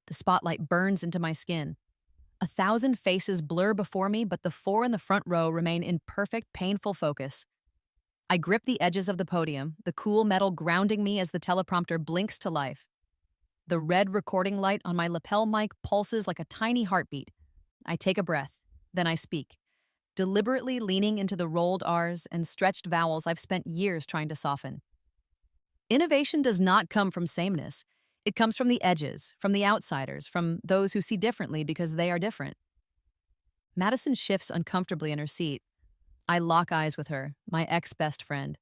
The spotlight burns into my skin. 1,000 faces blur before me, but the four in the front row remain in perfect, painful focus. I grip the edges of the podium, the cool metal grounding me as the teleprompter blinks to life. The red recording light on my lapel mic pulses like a tiny heartbeat. I take a breath, then I speak, deliberately leaning into the rolled R's and stretched vowels I've spent years trying to soften. Innovation does not come from sameness. It comes from the edges, from the outsiders, from those who see differently because they are different. Madison shifts uncomfortably in her seat. I lock eyes with her, my ex-best friend,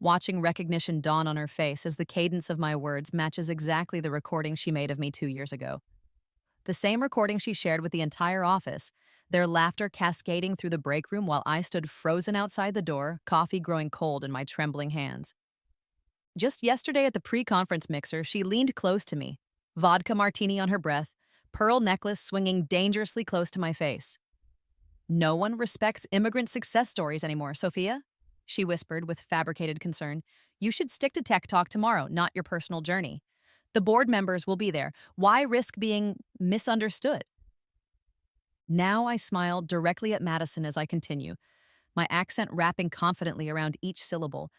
watching recognition dawn on her face as the cadence of my words matches exactly the recording she made of me 2 years ago. The same recording she shared with the entire office, their laughter cascading through the break room while I stood frozen outside the door, coffee growing cold in my trembling hands. Just yesterday at the pre-conference mixer, she leaned close to me, vodka martini on her breath, pearl necklace swinging dangerously close to my face. "No one respects immigrant success stories anymore, Sophia," she whispered with fabricated concern. "You should stick to tech talk tomorrow, not your personal journey. The board members will be there. Why risk being misunderstood?" Now I smile directly at Madison as I continue, my accent wrapping confidently around each syllable.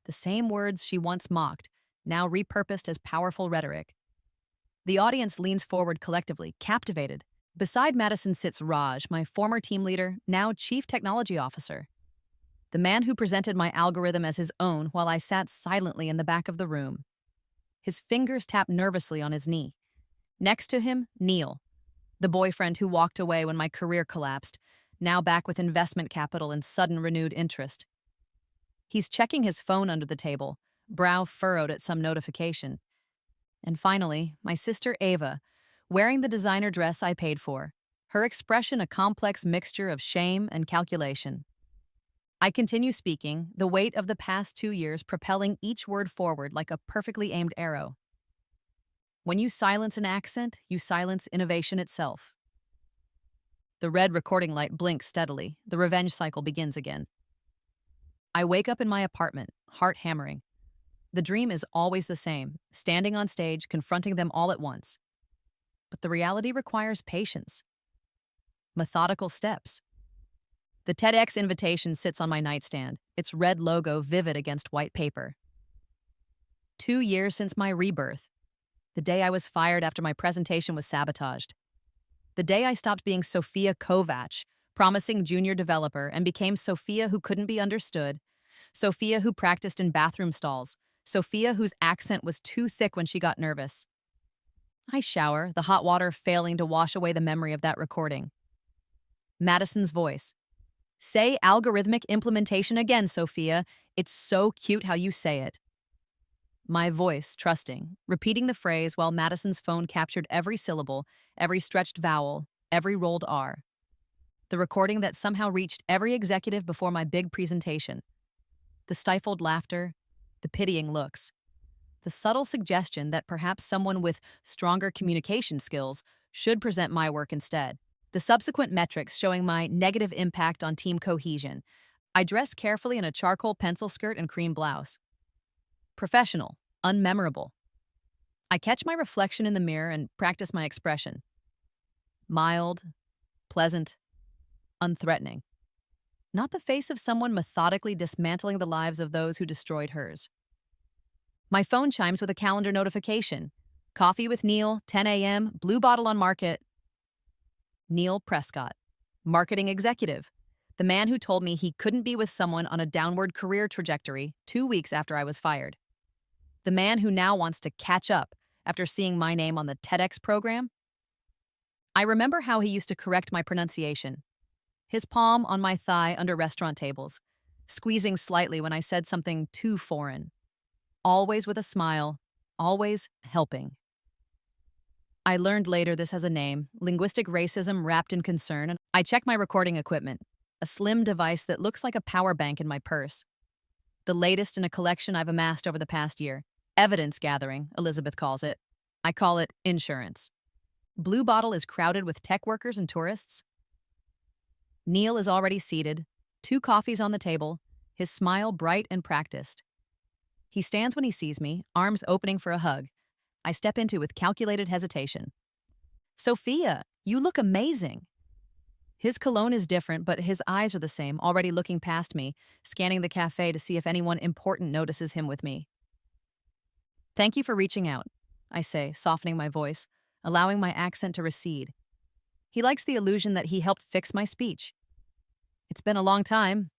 The same words she once mocked, now repurposed as powerful rhetoric. The audience leans forward collectively, captivated. Beside Madison sits Raj, my former team leader, now chief technology officer. The man who presented my algorithm as his own while I sat silently in the back of the room. His fingers tapped nervously on his knee. Next to him, Neil, the boyfriend who walked away when my career collapsed, now back with investment capital and sudden renewed interest. He's checking his phone under the table, brow furrowed at some notification. And finally, my sister Ava, wearing the designer dress I paid for, her expression a complex mixture of shame and calculation. I continue speaking, the weight of the past 2 years propelling each word forward like a perfectly aimed arrow. When you silence an accent, you silence innovation itself. The red recording light blinks steadily. The revenge cycle begins again. I wake up in my apartment, heart hammering. The dream is always the same, standing on stage, confronting them all at once. But the reality requires patience, methodical steps. The TEDx invitation sits on my nightstand, its red logo vivid against white paper. 2 years since my rebirth. The day I was fired after my presentation was sabotaged. The day I stopped being Sophia Kovac, promising junior developer, and became Sophia who couldn't be understood, Sophia who practiced in bathroom stalls, Sophia whose accent was too thick when she got nervous. I shower, the hot water failing to wash away the memory of that recording. Madison's voice. "Say algorithmic implementation again, Sophia. It's so cute how you say it." My voice, trusting, repeating the phrase while Madison's phone captured every syllable, every stretched vowel, every rolled R. The recording that somehow reached every executive before my big presentation. The stifled laughter, the pitying looks. The subtle suggestion that perhaps someone with stronger communication skills should present my work instead. The subsequent metrics showing my negative impact on team cohesion. I dress carefully in a charcoal pencil skirt and cream blouse. Professional, unmemorable. I catch my reflection in the mirror and practice my expression. Mild, pleasant, unthreatening. Not the face of someone methodically dismantling the lives of those who destroyed hers. My phone chimes with a calendar notification. Coffee with Neil, 10 a.m., blue bottle on market. Neil Prescott, marketing executive, the man who told me he couldn't be with someone on a downward career trajectory 2 weeks after I was fired. The man who now wants to catch up after seeing my name on the TEDx program. I remember how he used to correct my pronunciation. His palm on my thigh under restaurant tables, squeezing slightly when I said something too foreign. Always with a smile, always helping. I learned later this has a name, linguistic racism wrapped in concern, and I check my recording equipment, a slim device that looks like a power bank in my purse. The latest in a collection I've amassed over the past year. Evidence gathering, Elizabeth calls it. I call it insurance. Blue Bottle is crowded with tech workers and tourists. Neil is already seated, 2 coffees on the table, his smile bright and practiced. He stands when he sees me, arms opening for a hug. I step into with calculated hesitation. Sophia, you look amazing. His cologne is different, but his eyes are the same, already looking past me, scanning the cafe to see if anyone important notices him with me. Thank you for reaching out, I say, softening my voice, allowing my accent to recede. He likes the illusion that he helped fix my speech. It's been a long time.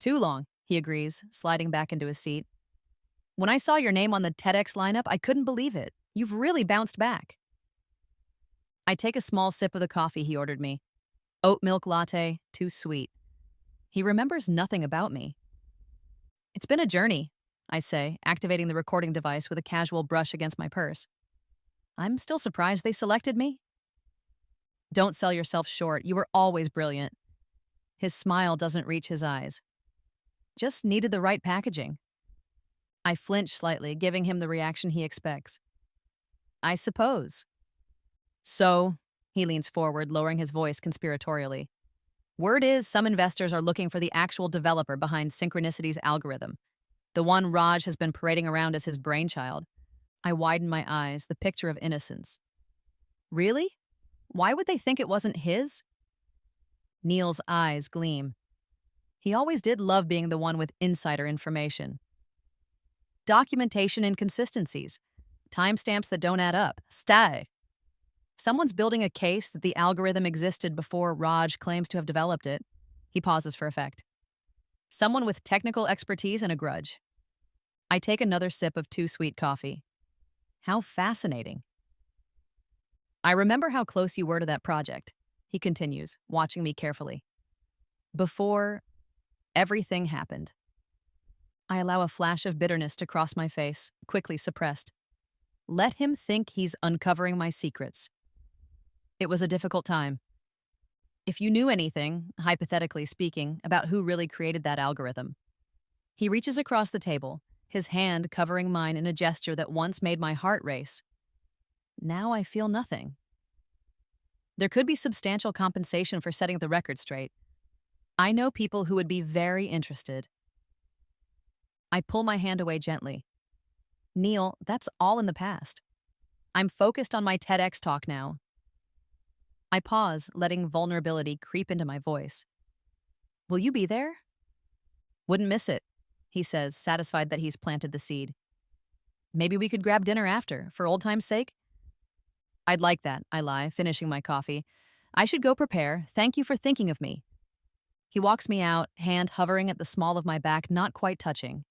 Too long, he agrees, sliding back into his seat. When I saw your name on the TEDx lineup, I couldn't believe it. You've really bounced back. I take a small sip of the coffee he ordered me. Oat milk latte, too sweet. He remembers nothing about me. It's been a journey, I say, activating the recording device with a casual brush against my purse. I'm still surprised they selected me. Don't sell yourself short. You were always brilliant. His smile doesn't reach his eyes. Just needed the right packaging. I flinch slightly, giving him the reaction he expects. I suppose. So, he leans forward, lowering his voice conspiratorially. Word is some investors are looking for the actual developer behind Synchronicity's algorithm, the one Raj has been parading around as his brainchild. I widen my eyes, the picture of innocence. Really? Why would they think it wasn't his? Neil's eyes gleam. He always did love being the one with insider information. Documentation inconsistencies. Timestamps that don't add up. Stay. Someone's building a case that the algorithm existed before Raj claims to have developed it. He pauses for effect. Someone with technical expertise and a grudge. I take another sip of too sweet coffee. How fascinating. I remember how close you were to that project, he continues, watching me carefully. Before everything happened. I allow a flash of bitterness to cross my face, quickly suppressed. Let him think he's uncovering my secrets. It was a difficult time. If you knew anything, hypothetically speaking, about who really created that algorithm. He reaches across the table, his hand covering mine in a gesture that once made my heart race. Now I feel nothing. There could be substantial compensation for setting the record straight. I know people who would be very interested. I pull my hand away gently. Neil, that's all in the past. I'm focused on my TEDx talk now. I pause, letting vulnerability creep into my voice. Will you be there? Wouldn't miss it, he says, satisfied that he's planted the seed. Maybe we could grab dinner after, for old time's sake? I'd like that, I lie, finishing my coffee. I should go prepare. Thank you for thinking of me. He walks me out, hand hovering at the small of my back, not quite touching.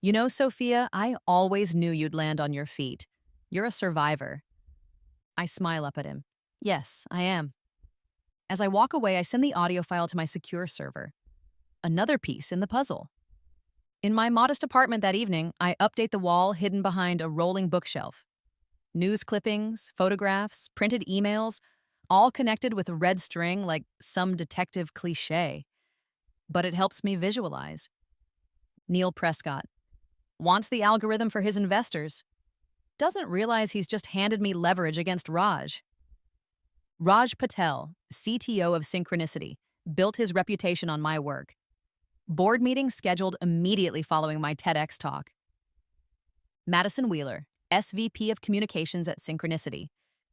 You know, Sophia, I always knew you'd land on your feet. You're a survivor. I smile up at him. Yes, I am. As I walk away, I send the audio file to my secure server. Another piece in the puzzle. In my modest apartment that evening, I update the wall hidden behind a rolling bookshelf. News clippings, photographs, printed emails, all connected with a red string like some detective cliché. But it helps me visualize. Neil Prescott wants the algorithm for his investors. Doesn't realize he's just handed me leverage against Raj. Raj Patel, CTO of Synchronicity, built his reputation on my work. Board meeting scheduled immediately following my TEDx talk. Madison Wheeler, SVP of Communications at Synchronicity,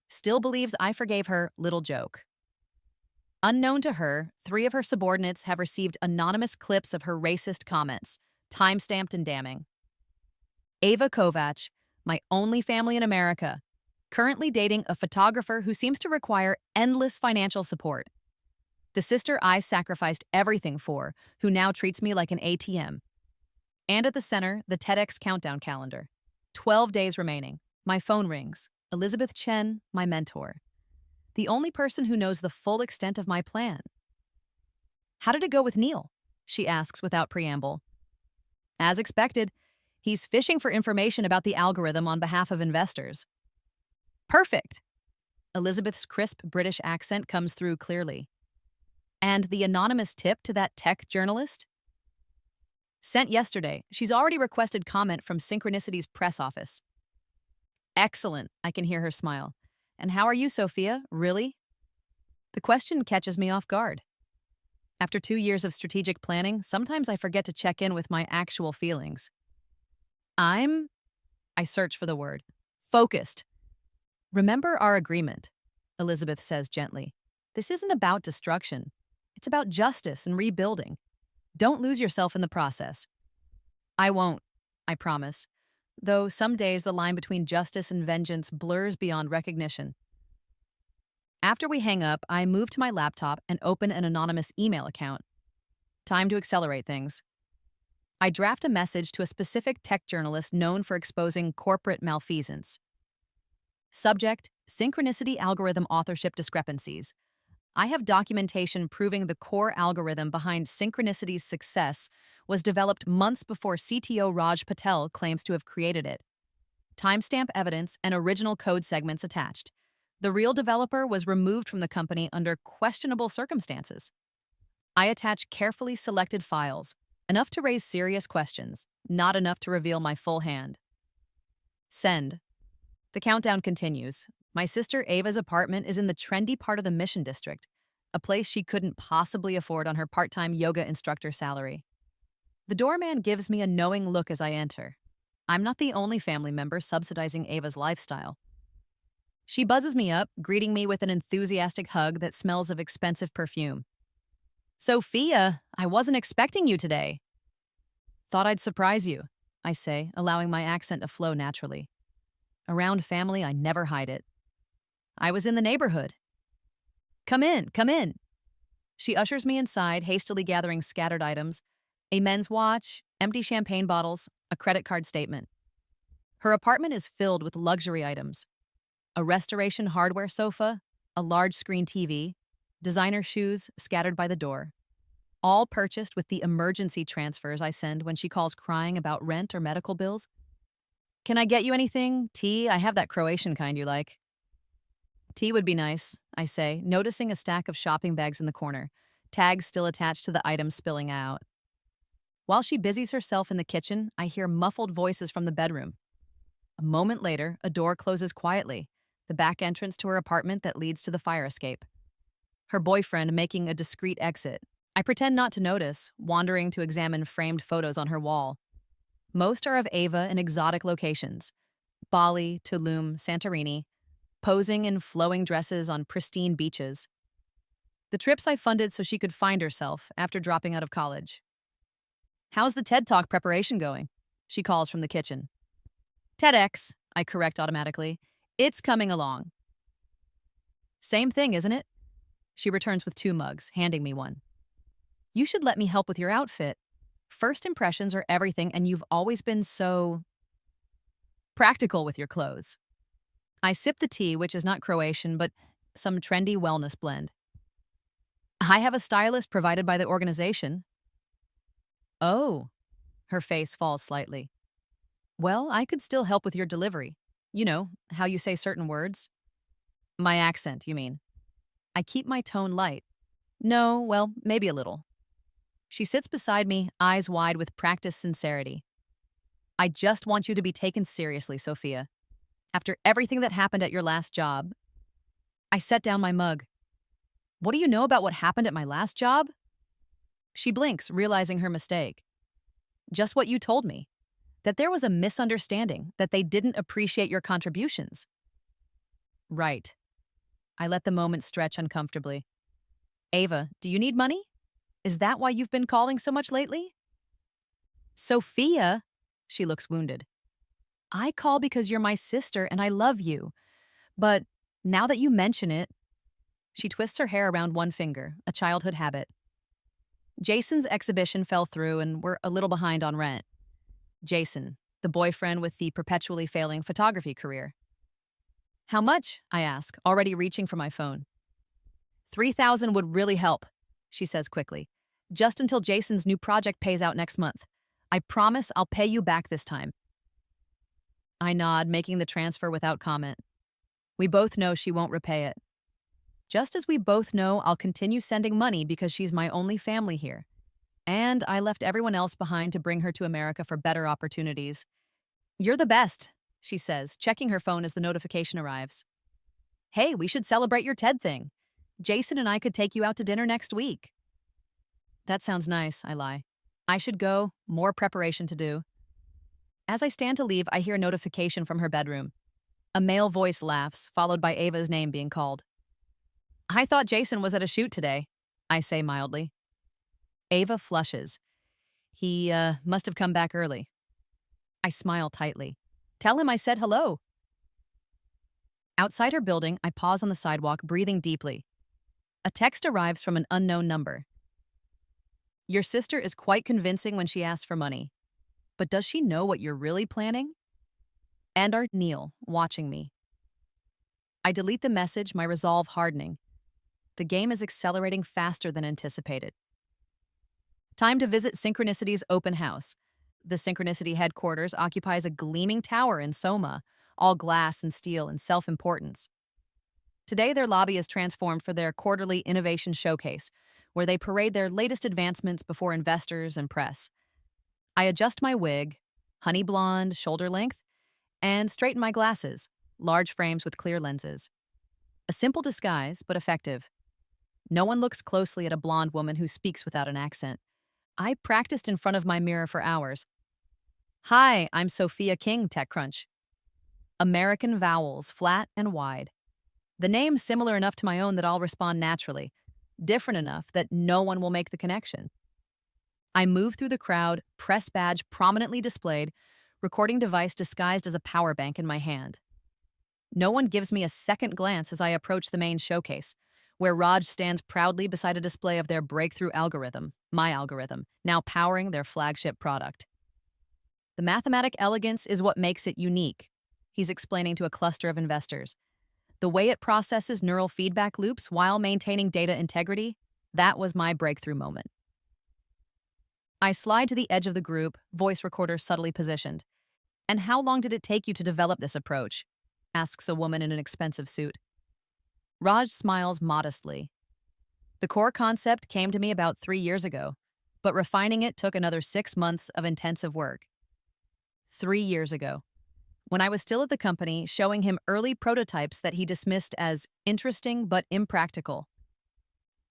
still believes I forgave her little joke. Unknown to her, 3 of her subordinates have received anonymous clips of her racist comments, time-stamped and damning. Ava Kovac, my only family in America, currently dating a photographer who seems to require endless financial support. The sister I sacrificed everything for, who now treats me like an ATM. And at the center, the TEDx countdown calendar. 12 days remaining. My phone rings. Elizabeth Chen, my mentor. The only person who knows the full extent of my plan. How did it go with Neil? She asks without preamble. As expected, he's fishing for information about the algorithm on behalf of investors. Perfect. Elizabeth's crisp British accent comes through clearly. And the anonymous tip to that tech journalist? Sent yesterday. She's already requested comment from Synchronicity's press office. Excellent, I can hear her smile. And how are you, Sophia? Really? The question catches me off guard. After 2 years of strategic planning, sometimes I forget to check in with my actual feelings. I search for the word, focused. Remember our agreement, Elizabeth says gently. This isn't about destruction. It's about justice and rebuilding. Don't lose yourself in the process. I won't, I promise. Though some days the line between justice and vengeance blurs beyond recognition. After we hang up, I move to my laptop and open an anonymous email account. Time to accelerate things. I draft a message to a specific tech journalist known for exposing corporate malfeasance. Subject: Synchronicity algorithm authorship discrepancies. I have documentation proving the core algorithm behind Synchronicity's success was developed months before CTO Raj Patel claims to have created it. Timestamp evidence and original code segments attached. The real developer was removed from the company under questionable circumstances. I attach carefully selected files, enough to raise serious questions, not enough to reveal my full hand. Send. The countdown continues. My sister Ava's apartment is in the trendy part of the Mission District, a place she couldn't possibly afford on her part-time yoga instructor salary. The doorman gives me a knowing look as I enter. I'm not the only family member subsidizing Ava's lifestyle. She buzzes me up, greeting me with an enthusiastic hug that smells of expensive perfume. Sophia, I wasn't expecting you today. Thought I'd surprise you, I say, allowing my accent to flow naturally. Around family, I never hide it. I was in the neighborhood. Come in, come in. She ushers me inside, hastily gathering scattered items, a men's watch, empty champagne bottles, a credit card statement. Her apartment is filled with luxury items. A restoration hardware sofa, a large screen TV, designer shoes scattered by the door. All purchased with the emergency transfers I send when she calls crying about rent or medical bills. Can I get you anything? Tea? I have that Croatian kind you like. Tea would be nice, I say, noticing a stack of shopping bags in the corner, tags still attached to the items spilling out. While she busies herself in the kitchen, I hear muffled voices from the bedroom. A moment later, a door closes quietly, the back entrance to her apartment that leads to the fire escape. Her boyfriend making a discreet exit. I pretend not to notice, wandering to examine framed photos on her wall. Most are of Ava in exotic locations: Bali, Tulum, Santorini, posing in flowing dresses on pristine beaches. The trips I funded so she could find herself after dropping out of college. How's the TED Talk preparation going? She calls from the kitchen. TEDex, I correct automatically. It's coming along. Same thing, isn't it? She returns with 2 mugs, handing me one. You should let me help with your outfit. First impressions are everything, and you've always been so practical with your clothes. I sip the tea, which is not Croatian, but some trendy wellness blend. I have a stylist provided by the organization. Oh, her face falls slightly. Well, I could still help with your delivery. You know, how you say certain words. My accent, you mean? I keep my tone light. No, well, maybe a little. She sits beside me, eyes wide with practiced sincerity. I just want you to be taken seriously, Sophia. After everything that happened at your last job. I set down my mug. What do you know about what happened at my last job? She blinks, realizing her mistake. Just what you told me. That there was a misunderstanding, that they didn't appreciate your contributions. Right. I let the moment stretch uncomfortably. Ava, do you need money? Is that why you've been calling so much lately? Sophia, she looks wounded. I call because you're my sister and I love you. But now that you mention it, she twists her hair around one finger, a childhood habit. Jason's exhibition fell through and we're a little behind on rent. Jason, the boyfriend with the perpetually failing photography career. How much? I ask, already reaching for my phone. 3,000 would really help, she says quickly. Just until Jason's new project pays out next month. I promise I'll pay you back this time. I nod, making the transfer without comment. We both know she won't repay it. Just as we both know I'll continue sending money because she's my only family here. And I left everyone else behind to bring her to America for better opportunities. You're the best, she says, checking her phone as the notification arrives. Hey, we should celebrate your TED thing. Jason and I could take you out to dinner next week. That sounds nice, I lie. I should go, more preparation to do. As I stand to leave, I hear a notification from her bedroom. A male voice laughs, followed by Ava's name being called. I thought Jason was at a shoot today, I say mildly. Ava flushes. He must have come back early. I smile tightly. Tell him I said hello. Outside her building, I pause on the sidewalk, breathing deeply. A text arrives from an unknown number. Your sister is quite convincing when she asks for money. But does she know what you're really planning? And our Neil, watching me. I delete the message, my resolve hardening. The game is accelerating faster than anticipated. Time to visit Synchronicity's open house. The Synchronicity headquarters occupies a gleaming tower in Soma, all glass and steel and self-importance. Today, their lobby is transformed for their quarterly innovation showcase, where they parade their latest advancements before investors and press. I adjust my wig, honey blonde, shoulder length, and straighten my glasses, large frames with clear lenses. A simple disguise, but effective. No one looks closely at a blonde woman who speaks without an accent. I practiced in front of my mirror for hours. Hi, I'm Sophia King, TechCrunch. American vowels, flat and wide. The name's similar enough to my own that I'll respond naturally, different enough that no one will make the connection. I move through the crowd, press badge prominently displayed, recording device disguised as a power bank in my hand. No one gives me a second glance as I approach the main showcase, where Raj stands proudly beside a display of their breakthrough algorithm, my algorithm, now powering their flagship product. The mathematic elegance is what makes it unique, he's explaining to a cluster of investors. The way it processes neural feedback loops while maintaining data integrity, that was my breakthrough moment. I slide to the edge of the group, voice recorder subtly positioned. And how long did it take you to develop this approach? Asks a woman in an expensive suit. Raj smiles modestly. The core concept came to me about 3 years ago, but refining it took another 6 months of intensive work. 3 years ago, when I was still at the company, showing him early prototypes that he dismissed as interesting but impractical.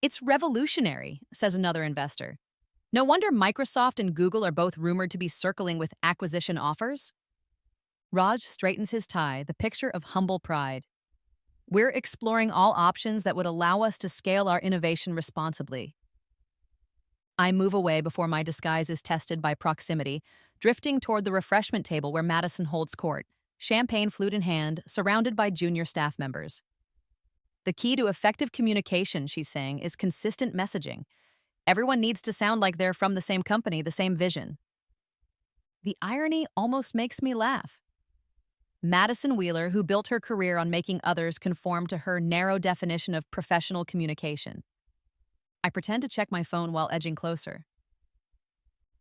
It's revolutionary, says another investor. No wonder Microsoft and Google are both rumored to be circling with acquisition offers. Raj straightens his tie, the picture of humble pride. We're exploring all options that would allow us to scale our innovation responsibly. I move away before my disguise is tested by proximity, drifting toward the refreshment table where Madison holds court, champagne flute in hand, surrounded by junior staff members. The key to effective communication, she's saying, is consistent messaging. Everyone needs to sound like they're from the same company, the same vision. The irony almost makes me laugh. Madison Wheeler, who built her career on making others conform to her narrow definition of professional communication. I pretend to check my phone while edging closer.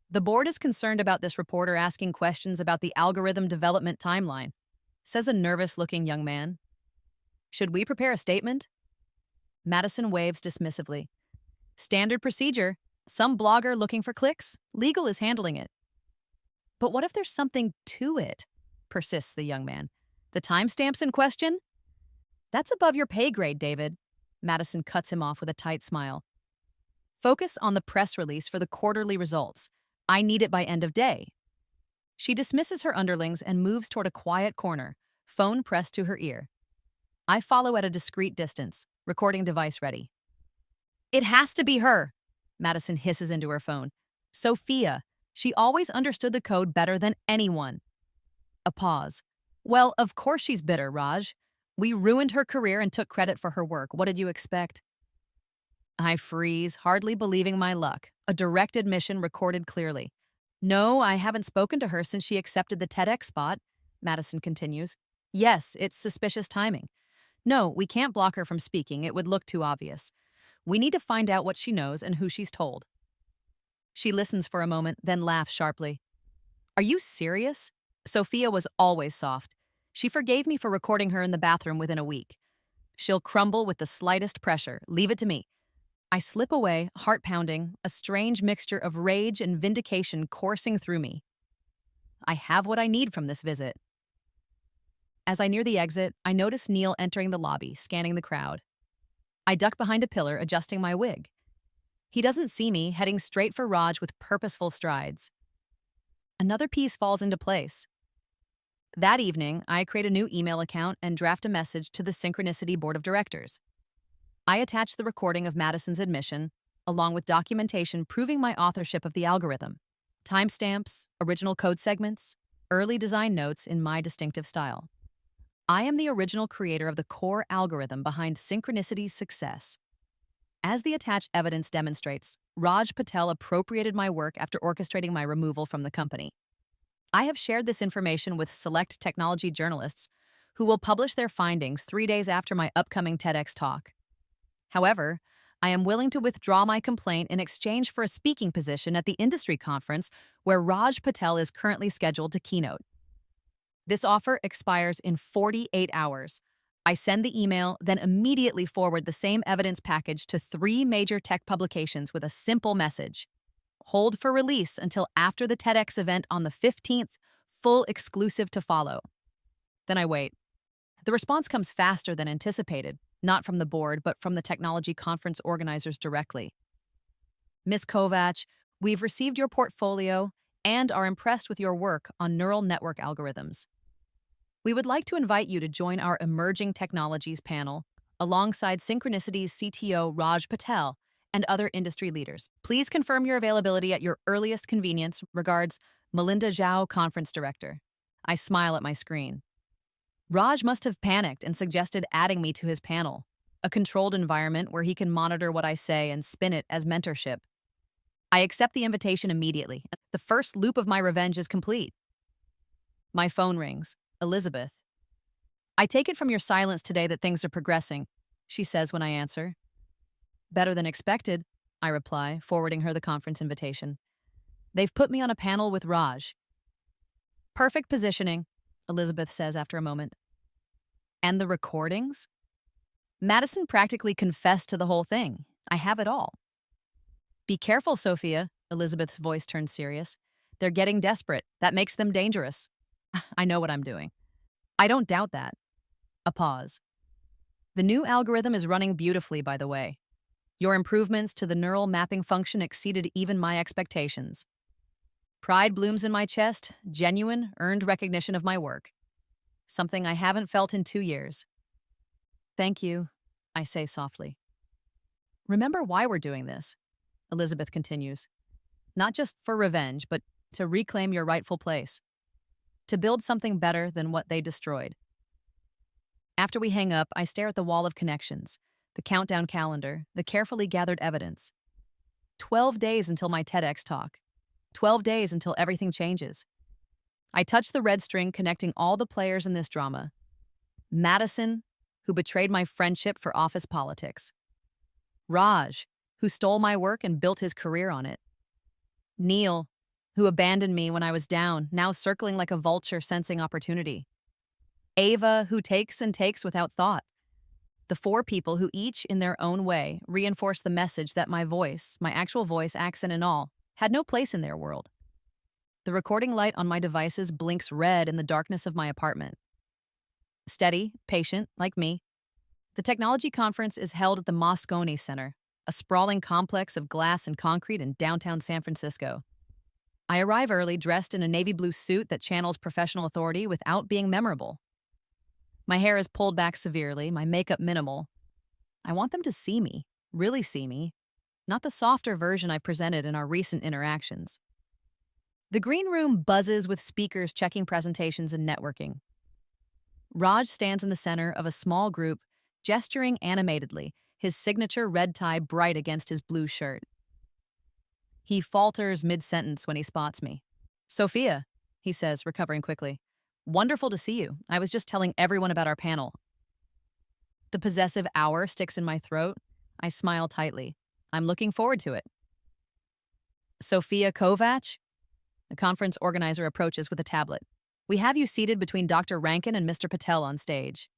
The board is concerned about this reporter asking questions about the algorithm development timeline, says a nervous-looking young man. Should we prepare a statement? Madison waves dismissively. Standard procedure. Some blogger looking for clicks. Legal is handling it. But what if there's something to it? Persists the young man. The timestamps in question? That's above your pay grade, David. Madison cuts him off with a tight smile. Focus on the press release for the quarterly results. I need it by end of day. She dismisses her underlings and moves toward a quiet corner, phone pressed to her ear. I follow at a discreet distance, recording device ready. It has to be her, Madison hisses into her phone. Sophia. She always understood the code better than anyone. A pause. Well, of course she's bitter, Raj. We ruined her career and took credit for her work. What did you expect? I freeze, hardly believing my luck. A direct admission recorded clearly. No, I haven't spoken to her since she accepted the TEDx spot, Madison continues. Yes, it's suspicious timing. No, we can't block her from speaking. It would look too obvious. We need to find out what she knows and who she's told. She listens for a moment, then laughs sharply. Are you serious? Sophia was always soft. She forgave me for recording her in the bathroom within a week. She'll crumble with the slightest pressure. Leave it to me. I slip away, heart pounding, a strange mixture of rage and vindication coursing through me. I have what I need from this visit. As I near the exit, I notice Neil entering the lobby, scanning the crowd. I duck behind a pillar, adjusting my wig. He doesn't see me, heading straight for Raj with purposeful strides. Another piece falls into place. That evening, I create a new email account and draft a message to the Synchronicity Board of Directors. I attach the recording of Madison's admission, along with documentation proving my authorship of the algorithm, timestamps, original code segments, early design notes in my distinctive style. I am the original creator of the core algorithm behind Synchronicity's success. As the attached evidence demonstrates, Raj Patel appropriated my work after orchestrating my removal from the company. I have shared this information with select technology journalists who will publish their findings 3 days after my upcoming TEDx talk. However, I am willing to withdraw my complaint in exchange for a speaking position at the industry conference where Raj Patel is currently scheduled to keynote. This offer expires in 48 hours. I send the email, then immediately forward the same evidence package to 3 major tech publications with a simple message. Hold for release until after the TEDx event on the 15th, full exclusive to follow. Then I wait. The response comes faster than anticipated, not from the board, but from the technology conference organizers directly. Ms. Kovac, we've received your portfolio and are impressed with your work on neural network algorithms. We would like to invite you to join our Emerging Technologies panel alongside Synchronicity's CTO Raj Patel and other industry leaders. Please confirm your availability at your earliest convenience. Regards, Melinda Zhao, Conference Director. I smile at my screen. Raj must have panicked and suggested adding me to his panel, a controlled environment where he can monitor what I say and spin it as mentorship. I accept the invitation immediately. The first loop of my revenge is complete. My phone rings. Elizabeth. I take it from your silence today that things are progressing, she says when I answer. Better than expected, I reply, forwarding her the conference invitation. They've put me on a panel with Raj. Perfect positioning, Elizabeth says after a moment. And the recordings? Madison practically confessed to the whole thing. I have it all. Be careful, Sophia, Elizabeth's voice turns serious. They're getting desperate. That makes them dangerous. I know what I'm doing. I don't doubt that. A pause. The new algorithm is running beautifully, by the way. Your improvements to the neural mapping function exceeded even my expectations. Pride blooms in my chest, genuine, earned recognition of my work. Something I haven't felt in 2 years. Thank you, I say softly. Remember why we're doing this, Elizabeth continues. Not just for revenge, but to reclaim your rightful place. To build something better than what they destroyed. After we hang up, I stare at the wall of connections, the countdown calendar, the carefully gathered evidence. 12 days until my TEDx talk. 12 days until everything changes. I touch the red string connecting all the players in this drama. Madison, who betrayed my friendship for office politics. Raj, who stole my work and built his career on it. Neil, who abandoned me when I was down, now circling like a vulture sensing opportunity. Ava, who takes and takes without thought. The 4 people who each, in their own way, reinforce the message that my voice, my actual voice, accent and all, had no place in their world. The recording light on my devices blinks red in the darkness of my apartment. Steady, patient, like me. The technology conference is held at the Moscone Center, a sprawling complex of glass and concrete in downtown San Francisco. I arrive early, dressed in a navy blue suit that channels professional authority without being memorable. My hair is pulled back severely, my makeup minimal. I want them to see me, really see me, not the softer version I've presented in our recent interactions. The green room buzzes with speakers checking presentations and networking. Raj stands in the center of a small group, gesturing animatedly, his signature red tie bright against his blue shirt. He falters mid-sentence when he spots me. Sophia, he says, recovering quickly. Wonderful to see you. I was just telling everyone about our panel. The possessive hour sticks in my throat. I smile tightly. I'm looking forward to it. Sophia Kovac? The conference organizer approaches with a tablet. We have you seated between Dr. Rankin and Mr. Patel on stage.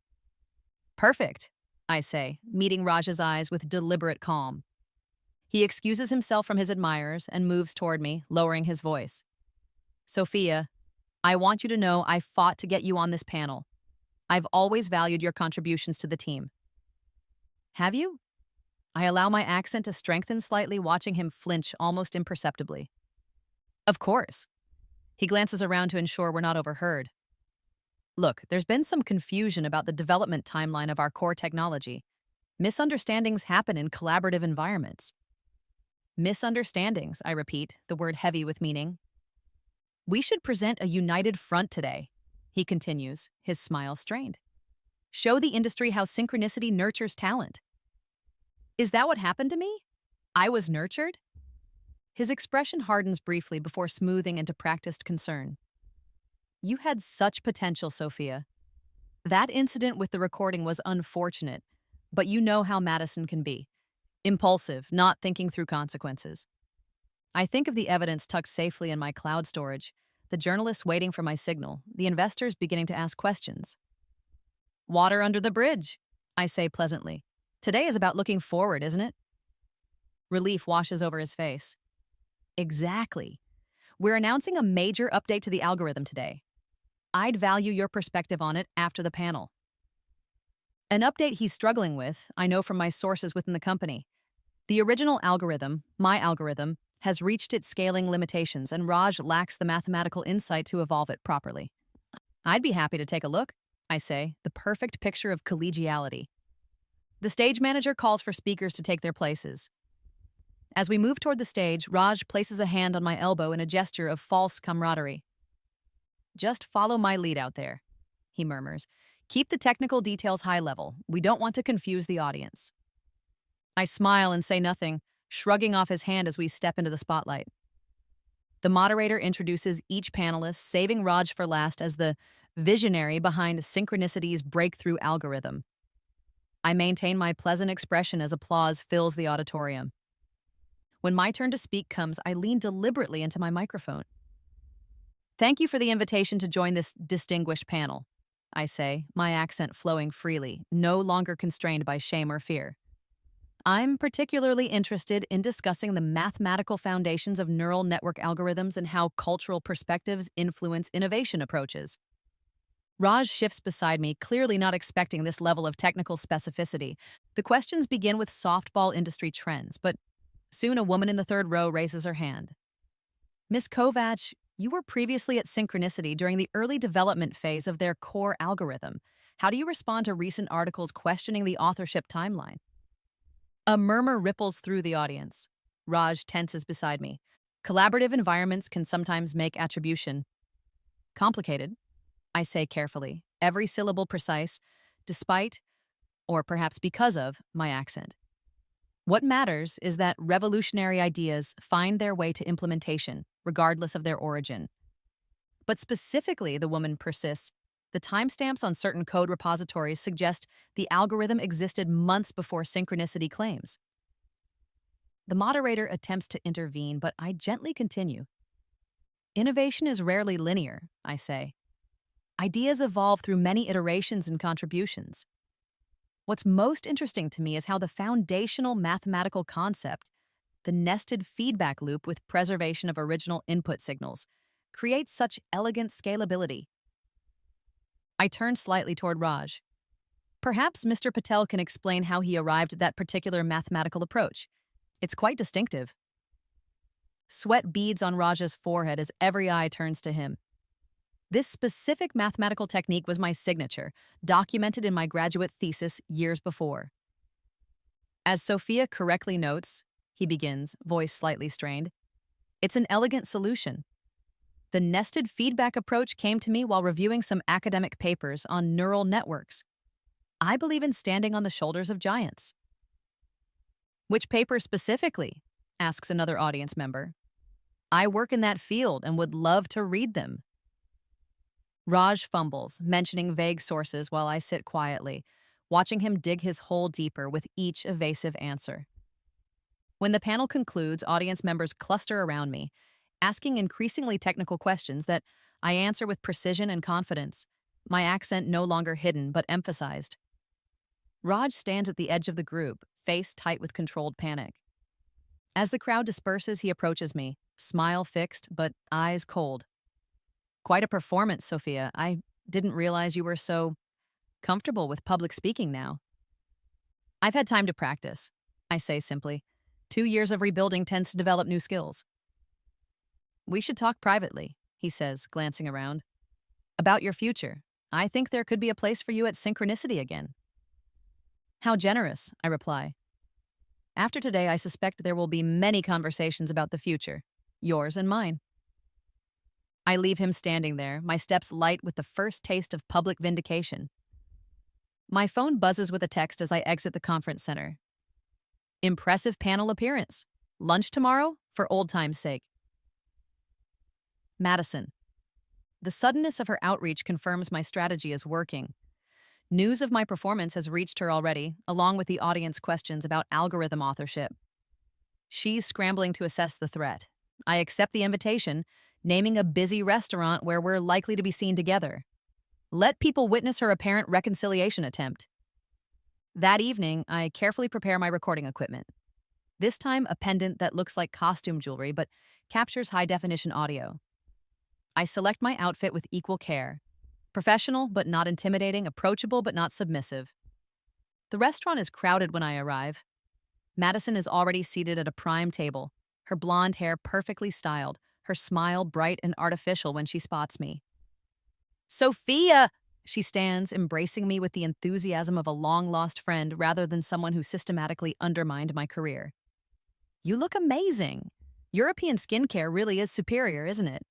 Perfect, I say, meeting Raj's eyes with deliberate calm. He excuses himself from his admirers and moves toward me, lowering his voice. Sophia, I want you to know I fought to get you on this panel. I've always valued your contributions to the team. Have you? I allow my accent to strengthen slightly, watching him flinch almost imperceptibly. Of course. He glances around to ensure we're not overheard. Look, there's been some confusion about the development timeline of our core technology. Misunderstandings happen in collaborative environments. Misunderstandings, I repeat, the word heavy with meaning. We should present a united front today, he continues, his smile strained. Show the industry how synchronicity nurtures talent. Is that what happened to me? I was nurtured? His expression hardens briefly before smoothing into practiced concern. You had such potential, Sophia. That incident with the recording was unfortunate, but you know how Madison can be. Impulsive, not thinking through consequences. I think of the evidence tucked safely in my cloud storage, the journalists waiting for my signal, the investors beginning to ask questions. Water under the bridge, I say pleasantly. Today is about looking forward, isn't it? Relief washes over his face. Exactly. We're announcing a major update to the algorithm today. I'd value your perspective on it after the panel. An update he's struggling with, I know from my sources within the company. The original algorithm, my algorithm, has reached its scaling limitations and Raj lacks the mathematical insight to evolve it properly. I'd be happy to take a look, I say, the perfect picture of collegiality. The stage manager calls for speakers to take their places. As we move toward the stage, Raj places a hand on my elbow in a gesture of false camaraderie. Just follow my lead out there, he murmurs. Keep the technical details high level. We don't want to confuse the audience. I smile and say nothing, shrugging off his hand as we step into the spotlight. The moderator introduces each panelist, saving Raj for last as the visionary behind Synchronicity's breakthrough algorithm. I maintain my pleasant expression as applause fills the auditorium. When my turn to speak comes, I lean deliberately into my microphone. Thank you for the invitation to join this distinguished panel, I say, my accent flowing freely, no longer constrained by shame or fear. I'm particularly interested in discussing the mathematical foundations of neural network algorithms and how cultural perspectives influence innovation approaches. Raj shifts beside me, clearly not expecting this level of technical specificity. The questions begin with softball industry trends, but soon a woman in the third row raises her hand. Miss Kovach, you were previously at Synchronicity during the early development phase of their core algorithm. How do you respond to recent articles questioning the authorship timeline? A murmur ripples through the audience. Raj tenses beside me. Collaborative environments can sometimes make attribution complicated, I say carefully, every syllable precise, despite, or perhaps because of, my accent. What matters is that revolutionary ideas find their way to implementation, regardless of their origin. But specifically, the woman persists, the timestamps on certain code repositories suggest the algorithm existed months before Synchronicity claims. The moderator attempts to intervene, but I gently continue. Innovation is rarely linear, I say. Ideas evolve through many iterations and contributions. What's most interesting to me is how the foundational mathematical concept, the nested feedback loop with preservation of original input signals, creates such elegant scalability. I turn slightly toward Raj. Perhaps Mr. Patel can explain how he arrived at that particular mathematical approach. It's quite distinctive. Sweat beads on Raj's forehead as every eye turns to him. This specific mathematical technique was my signature, documented in my graduate thesis years before. As Sophia correctly notes, he begins, voice slightly strained, it's an elegant solution. The nested feedback approach came to me while reviewing some academic papers on neural networks. I believe in standing on the shoulders of giants. Which paper specifically? Asks another audience member. I work in that field and would love to read them. Raj fumbles, mentioning vague sources while I sit quietly, watching him dig his hole deeper with each evasive answer. When the panel concludes, audience members cluster around me, asking increasingly technical questions that I answer with precision and confidence, my accent no longer hidden but emphasized. Raj stands at the edge of the group, face tight with controlled panic. As the crowd disperses, he approaches me, smile fixed but eyes cold. Quite a performance, Sophia. I didn't realize you were so comfortable with public speaking now. I've had time to practice, I say simply. 2 years of rebuilding tends to develop new skills. We should talk privately, he says, glancing around. About your future, I think there could be a place for you at Synchronicity again. How generous, I reply. After today, I suspect there will be many conversations about the future, yours and mine. I leave him standing there, my steps light with the first taste of public vindication. My phone buzzes with a text as I exit the conference center. Impressive panel appearance. Lunch tomorrow for old time's sake. Madison. The suddenness of her outreach confirms my strategy is working. News of my performance has reached her already, along with the audience questions about algorithm authorship. She's scrambling to assess the threat. I accept the invitation, naming a busy restaurant where we're likely to be seen together. Let people witness her apparent reconciliation attempt. That evening, I carefully prepare my recording equipment. This time, a pendant that looks like costume jewelry but captures high-definition audio. I select my outfit with equal care. Professional but not intimidating, approachable but not submissive. The restaurant is crowded when I arrive. Madison is already seated at a prime table, her blonde hair perfectly styled, her smile bright and artificial when she spots me. Sophia! She stands, embracing me with the enthusiasm of a long-lost friend rather than someone who systematically undermined my career. You look amazing. European skincare really is superior, isn't it?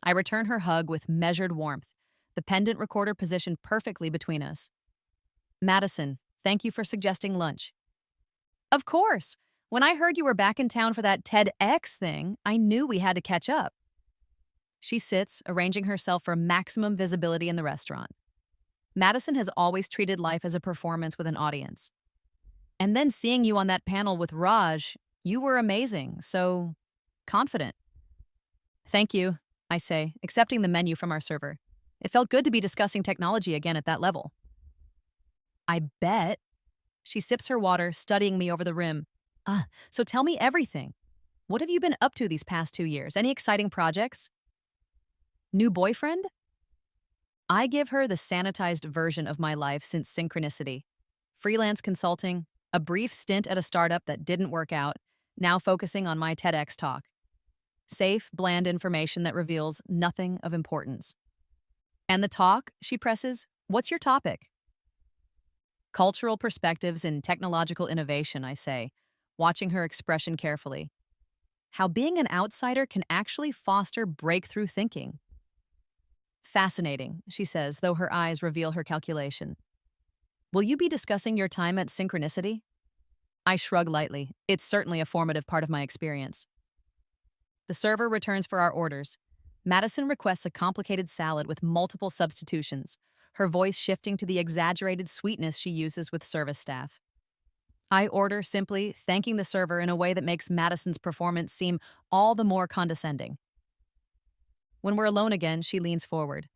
I return her hug with measured warmth, the pendant recorder positioned perfectly between us. Madison, thank you for suggesting lunch. Of course. When I heard you were back in town for that TEDx thing, I knew we had to catch up. She sits, arranging herself for maximum visibility in the restaurant. Madison has always treated life as a performance with an audience. And then seeing you on that panel with Raj, you were amazing, so confident. Thank you, I say, accepting the menu from our server. It felt good to be discussing technology again at that level. I bet. She sips her water, studying me over the rim. So tell me everything. What have you been up to these past 2 years? Any exciting projects? New boyfriend? I give her the sanitized version of my life since Synchronicity. Freelance consulting, a brief stint at a startup that didn't work out, now focusing on my TEDx talk. Safe, bland information that reveals nothing of importance. And the talk, she presses, what's your topic? Cultural perspectives in technological innovation, I say, watching her expression carefully. How being an outsider can actually foster breakthrough thinking. Fascinating, she says, though her eyes reveal her calculation. Will you be discussing your time at Synchronicity? I shrug lightly. It's certainly a formative part of my experience. The server returns for our orders. Madison requests a complicated salad with multiple substitutions, her voice shifting to the exaggerated sweetness she uses with service staff. I order simply, thanking the server in a way that makes Madison's performance seem all the more condescending. When we're alone again, she leans forward.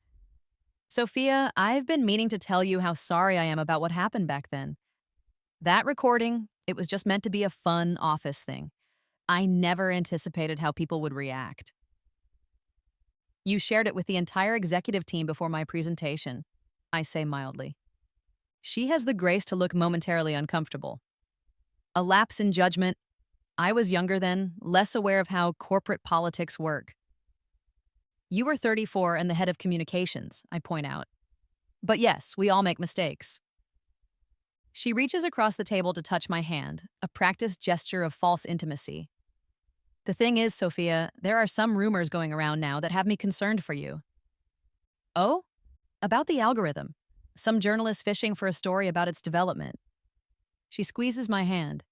Sophia, I've been meaning to tell you how sorry I am about what happened back then. That recording, it was just meant to be a fun office thing. I never anticipated how people would react. You shared it with the entire executive team before my presentation, I say mildly. She has the grace to look momentarily uncomfortable. A lapse in judgment. I was younger then, less aware of how corporate politics work. You were 34 and the head of communications, I point out. But yes, we all make mistakes. She reaches across the table to touch my hand, a practiced gesture of false intimacy. The thing is, Sophia, there are some rumors going around now that have me concerned for you. Oh? About the algorithm. Some journalist fishing for a story about its development. She squeezes my hand.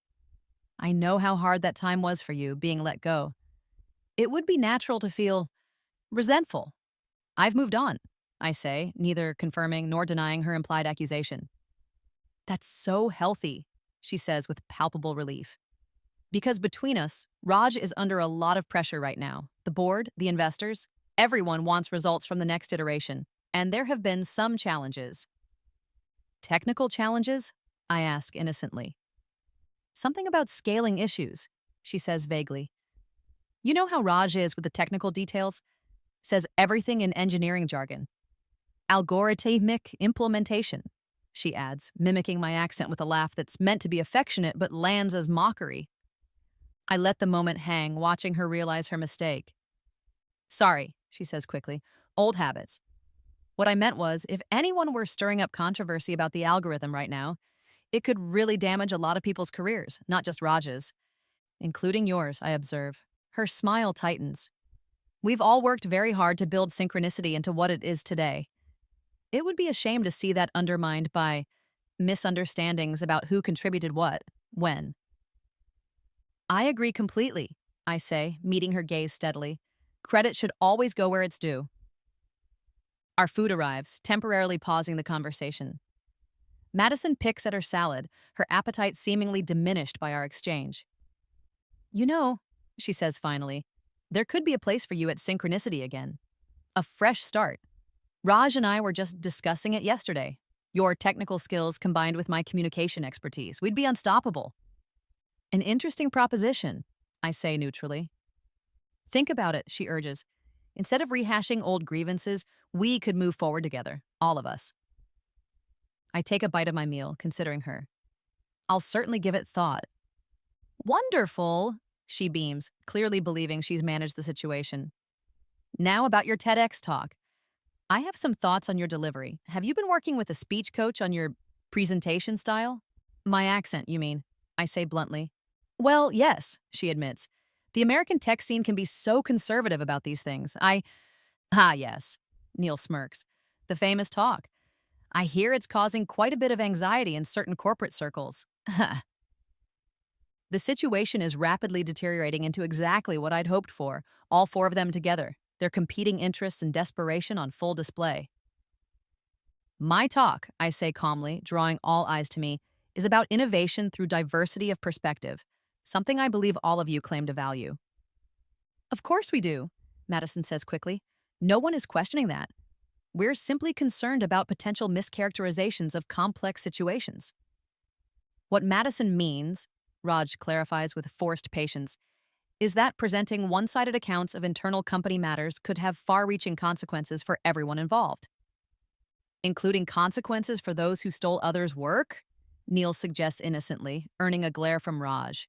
I know how hard that time was for you, being let go. It would be natural to feel resentful. I've moved on, I say, neither confirming nor denying her implied accusation. That's so healthy, she says with palpable relief. Because between us, Raj is under a lot of pressure right now. The board, the investors, everyone wants results from the next iteration, and there have been some challenges. Technical challenges? I ask innocently. Something about scaling issues, she says vaguely. You know how Raj is with the technical details? Says everything in engineering jargon. Algorithmic implementation, she adds, mimicking my accent with a laugh that's meant to be affectionate but lands as mockery. I let the moment hang, watching her realize her mistake. Sorry, she says quickly. Old habits. What I meant was, if anyone were stirring up controversy about the algorithm right now, it could really damage a lot of people's careers, not just Raj's. Including yours, I observe. Her smile tightens. We've all worked very hard to build synchronicity into what it is today. It would be a shame to see that undermined by misunderstandings about who contributed what, when. I agree completely, I say, meeting her gaze steadily. Credit should always go where it's due. Our food arrives, temporarily pausing the conversation. Madison picks at her salad, her appetite seemingly diminished by our exchange. You know, she says finally, there could be a place for you at Synchronicity again. A fresh start. Raj and I were just discussing it yesterday. Your technical skills combined with my communication expertise. We'd be unstoppable. An interesting proposition, I say neutrally. Think about it, she urges. Instead of rehashing old grievances, we could move forward together, all of us. I take a bite of my meal, considering her. I'll certainly give it thought. Wonderful, she beams, clearly believing she's managed the situation. Now about your TEDx talk. I have some thoughts on your delivery. Have you been working with a speech coach on your presentation style? My accent, you mean? I say bluntly. Well, yes, she admits. The American tech scene can be so conservative about these things. Yes, Neil smirks. The famous talk. I hear it's causing quite a bit of anxiety in certain corporate circles. The situation is rapidly deteriorating into exactly what I'd hoped for, all four of them together, their competing interests and desperation on full display. My talk, I say calmly, drawing all eyes to me, is about innovation through diversity of perspective, something I believe all of you claim to value. Of course we do, Madison says quickly. No one is questioning that. We're simply concerned about potential mischaracterizations of complex situations. What Madison means, Raj clarifies with forced patience, is that presenting one-sided accounts of internal company matters could have far-reaching consequences for everyone involved. Including consequences for those who stole others' work? Neil suggests innocently, earning a glare from Raj.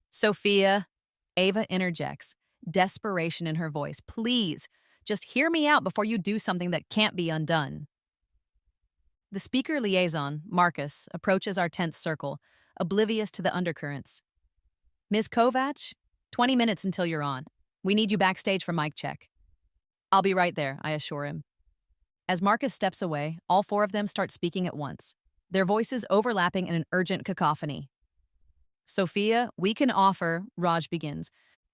Sophia, Ava interjects, desperation in her voice. Please, just hear me out before you do something that can't be undone. The speaker liaison, Marcus, approaches our tense circle, oblivious to the undercurrents. Ms. Kovac, 20 minutes until you're on. We need you backstage for mic check. I'll be right there, I assure him. As Marcus steps away, all four of them start speaking at once, their voices overlapping in an urgent cacophony. Sophia, we can offer, Raj begins.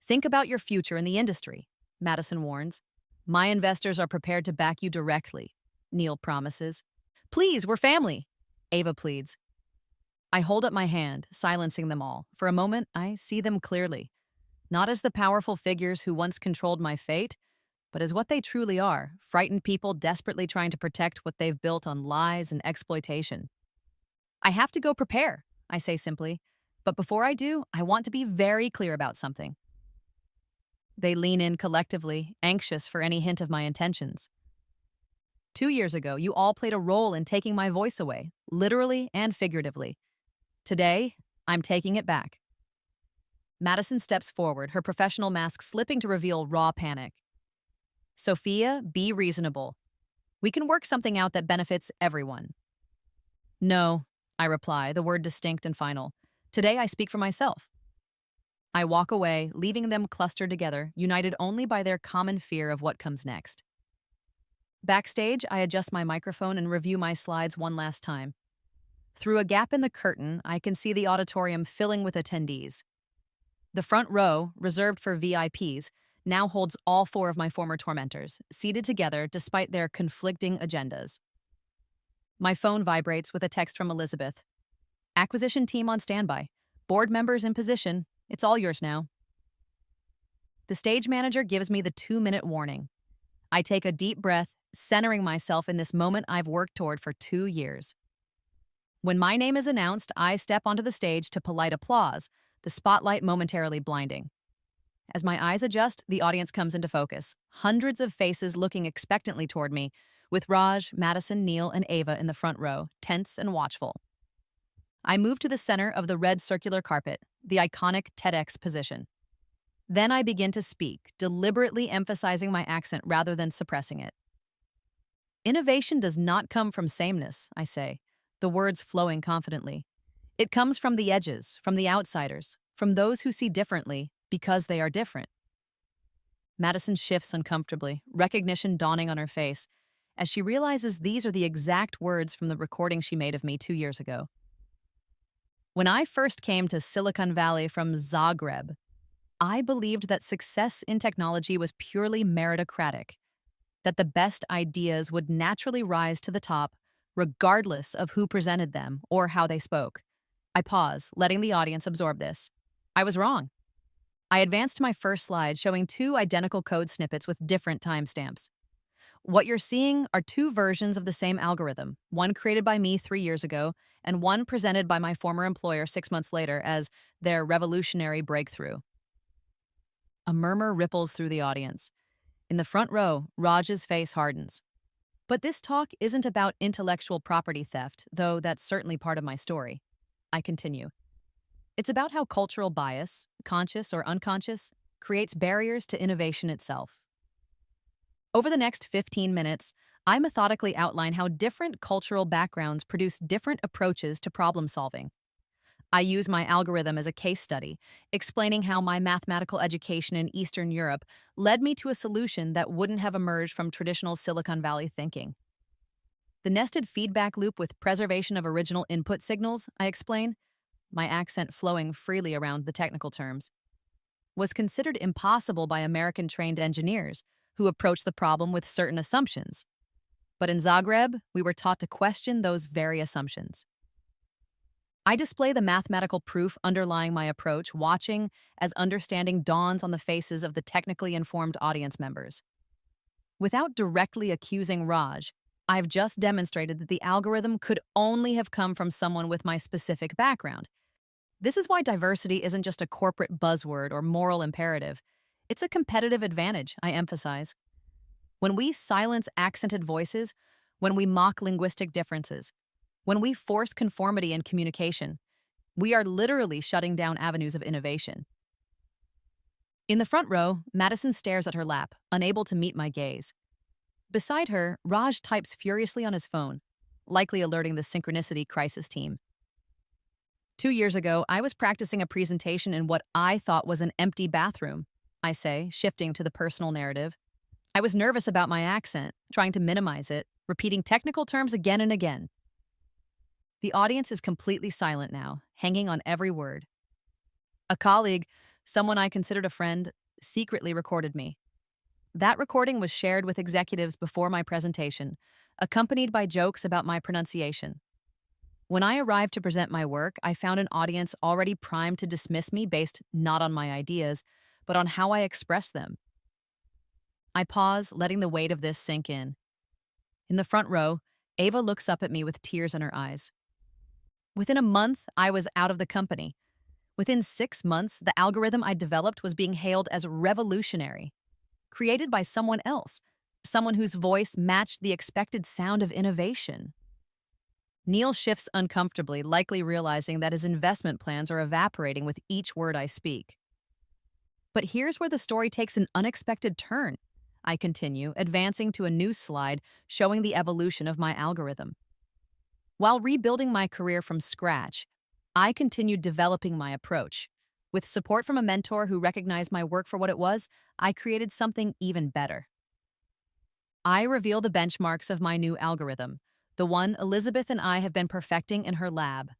Think about your future in the industry, Madison warns. My investors are prepared to back you directly, Neil promises. Please, we're family, Ava pleads. I hold up my hand, silencing them all. For a moment, I see them clearly. Not as the powerful figures who once controlled my fate, but as what they truly are, frightened people desperately trying to protect what they've built on lies and exploitation. I have to go prepare, I say simply. But before I do, I want to be very clear about something. They lean in collectively, anxious for any hint of my intentions. 2 years ago, you all played a role in taking my voice away, literally and figuratively. Today, I'm taking it back. Madison steps forward, her professional mask slipping to reveal raw panic. Sophia, be reasonable. We can work something out that benefits everyone. No, I reply, the word distinct and final. Today I speak for myself. I walk away, leaving them clustered together, united only by their common fear of what comes next. Backstage, I adjust my microphone and review my slides one last time. Through a gap in the curtain, I can see the auditorium filling with attendees. The front row, reserved for VIPs, now holds all four of my former tormentors, seated together despite their conflicting agendas. My phone vibrates with a text from Elizabeth. Acquisition team on standby. Board members in position. It's all yours now. The stage manager gives me the 2-minute warning. I take a deep breath, centering myself in this moment I've worked toward for 2 years. When my name is announced, I step onto the stage to polite applause, the spotlight momentarily blinding. As my eyes adjust, the audience comes into focus, hundreds of faces looking expectantly toward me, with Raj, Madison, Neil, and Ava in the front row, tense and watchful. I move to the center of the red circular carpet, the iconic TEDx position. Then I begin to speak, deliberately emphasizing my accent rather than suppressing it. Innovation does not come from sameness, I say, the words flowing confidently. It comes from the edges, from the outsiders, from those who see differently because they are different. Madison shifts uncomfortably, recognition dawning on her face, as she realizes these are the exact words from the recording she made of me 2 years ago. When I first came to Silicon Valley from Zagreb, I believed that success in technology was purely meritocratic, that the best ideas would naturally rise to the top, regardless of who presented them or how they spoke. I pause, letting the audience absorb this. I was wrong. I advanced to my first slide, showing two identical code snippets with different timestamps. What you're seeing are two versions of the same algorithm, one created by me 3 years ago, and one presented by my former employer 6 months later as their revolutionary breakthrough. A murmur ripples through the audience. In the front row, Raj's face hardens. But this talk isn't about intellectual property theft, though that's certainly part of my story. I continue. It's about how cultural bias, conscious or unconscious, creates barriers to innovation itself. Over the next 15 minutes, I methodically outline how different cultural backgrounds produce different approaches to problem solving. I use my algorithm as a case study, explaining how my mathematical education in Eastern Europe led me to a solution that wouldn't have emerged from traditional Silicon Valley thinking. The nested feedback loop with preservation of original input signals, I explain, my accent flowing freely around the technical terms, was considered impossible by American-trained engineers who approached the problem with certain assumptions. But in Zagreb, we were taught to question those very assumptions. I display the mathematical proof underlying my approach, watching as understanding dawns on the faces of the technically informed audience members. Without directly accusing Raj, I've just demonstrated that the algorithm could only have come from someone with my specific background. This is why diversity isn't just a corporate buzzword or moral imperative. It's a competitive advantage, I emphasize. When we silence accented voices, when we mock linguistic differences, when we force conformity in communication, we are literally shutting down avenues of innovation. In the front row, Madison stares at her lap, unable to meet my gaze. Beside her, Raj types furiously on his phone, likely alerting the synchronicity crisis team. 2 years ago, I was practicing a presentation in what I thought was an empty bathroom, I say, shifting to the personal narrative. I was nervous about my accent, trying to minimize it, repeating technical terms again and again. The audience is completely silent now, hanging on every word. A colleague, someone I considered a friend, secretly recorded me. That recording was shared with executives before my presentation, accompanied by jokes about my pronunciation. When I arrived to present my work, I found an audience already primed to dismiss me based not on my ideas, but on how I express them. I pause, letting the weight of this sink in. In the front row, Ava looks up at me with tears in her eyes. Within a month, I was out of the company. Within 6 months, the algorithm I developed was being hailed as revolutionary, created by someone else, someone whose voice matched the expected sound of innovation. Neil shifts uncomfortably, likely realizing that his investment plans are evaporating with each word I speak. But here's where the story takes an unexpected turn, I continue, advancing to a new slide showing the evolution of my algorithm. While rebuilding my career from scratch, I continued developing my approach. With support from a mentor who recognized my work for what it was, I created something even better. I reveal the benchmarks of my new algorithm, the one Elizabeth and I have been perfecting in her lab.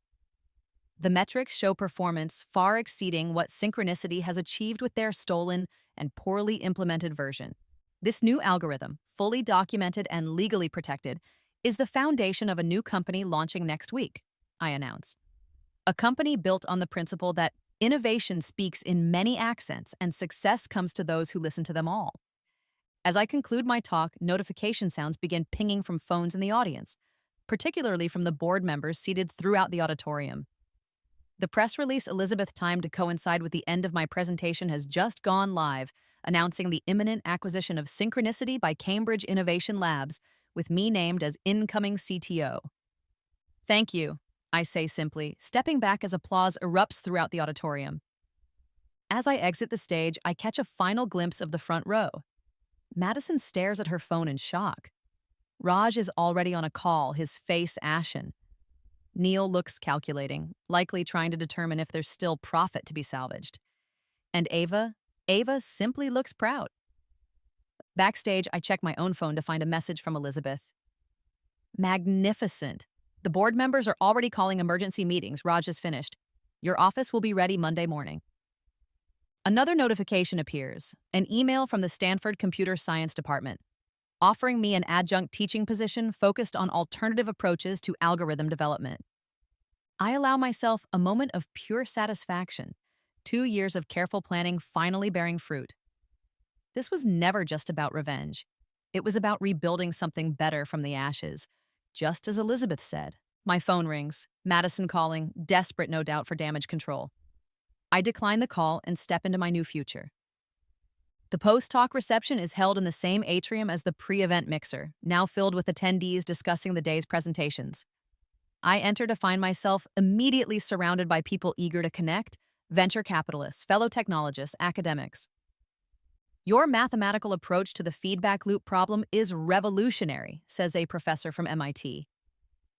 The metrics show performance far exceeding what Synchronicity has achieved with their stolen and poorly implemented version. This new algorithm, fully documented and legally protected, is the foundation of a new company launching next week, I announce. A company built on the principle that innovation speaks in many accents and success comes to those who listen to them all. As I conclude my talk, notification sounds begin pinging from phones in the audience, particularly from the board members seated throughout the auditorium. The press release Elizabeth timed to coincide with the end of my presentation has just gone live, announcing the imminent acquisition of Synchronicity by Cambridge Innovation Labs, with me named as incoming CTO. Thank you, I say simply, stepping back as applause erupts throughout the auditorium. As I exit the stage, I catch a final glimpse of the front row. Madison stares at her phone in shock. Raj is already on a call, his face ashen. Neil looks calculating, likely trying to determine if there's still profit to be salvaged. And Ava simply looks proud. Backstage, I check my own phone to find a message from Elizabeth. Magnificent. The board members are already calling emergency meetings. Raj is finished. Your office will be ready Monday morning. Another notification appears, an email from the Stanford Computer Science Department, offering me an adjunct teaching position focused on alternative approaches to algorithm development. I allow myself a moment of pure satisfaction, 2 years of careful planning finally bearing fruit. This was never just about revenge. It was about rebuilding something better from the ashes, just as Elizabeth said. My phone rings, Madison calling, desperate no doubt for damage control. I decline the call and step into my new future. The post-talk reception is held in the same atrium as the pre-event mixer, now filled with attendees discussing the day's presentations. I enter to find myself immediately surrounded by people eager to connect, venture capitalists, fellow technologists, academics. Your mathematical approach to the feedback loop problem is revolutionary, says a professor from MIT.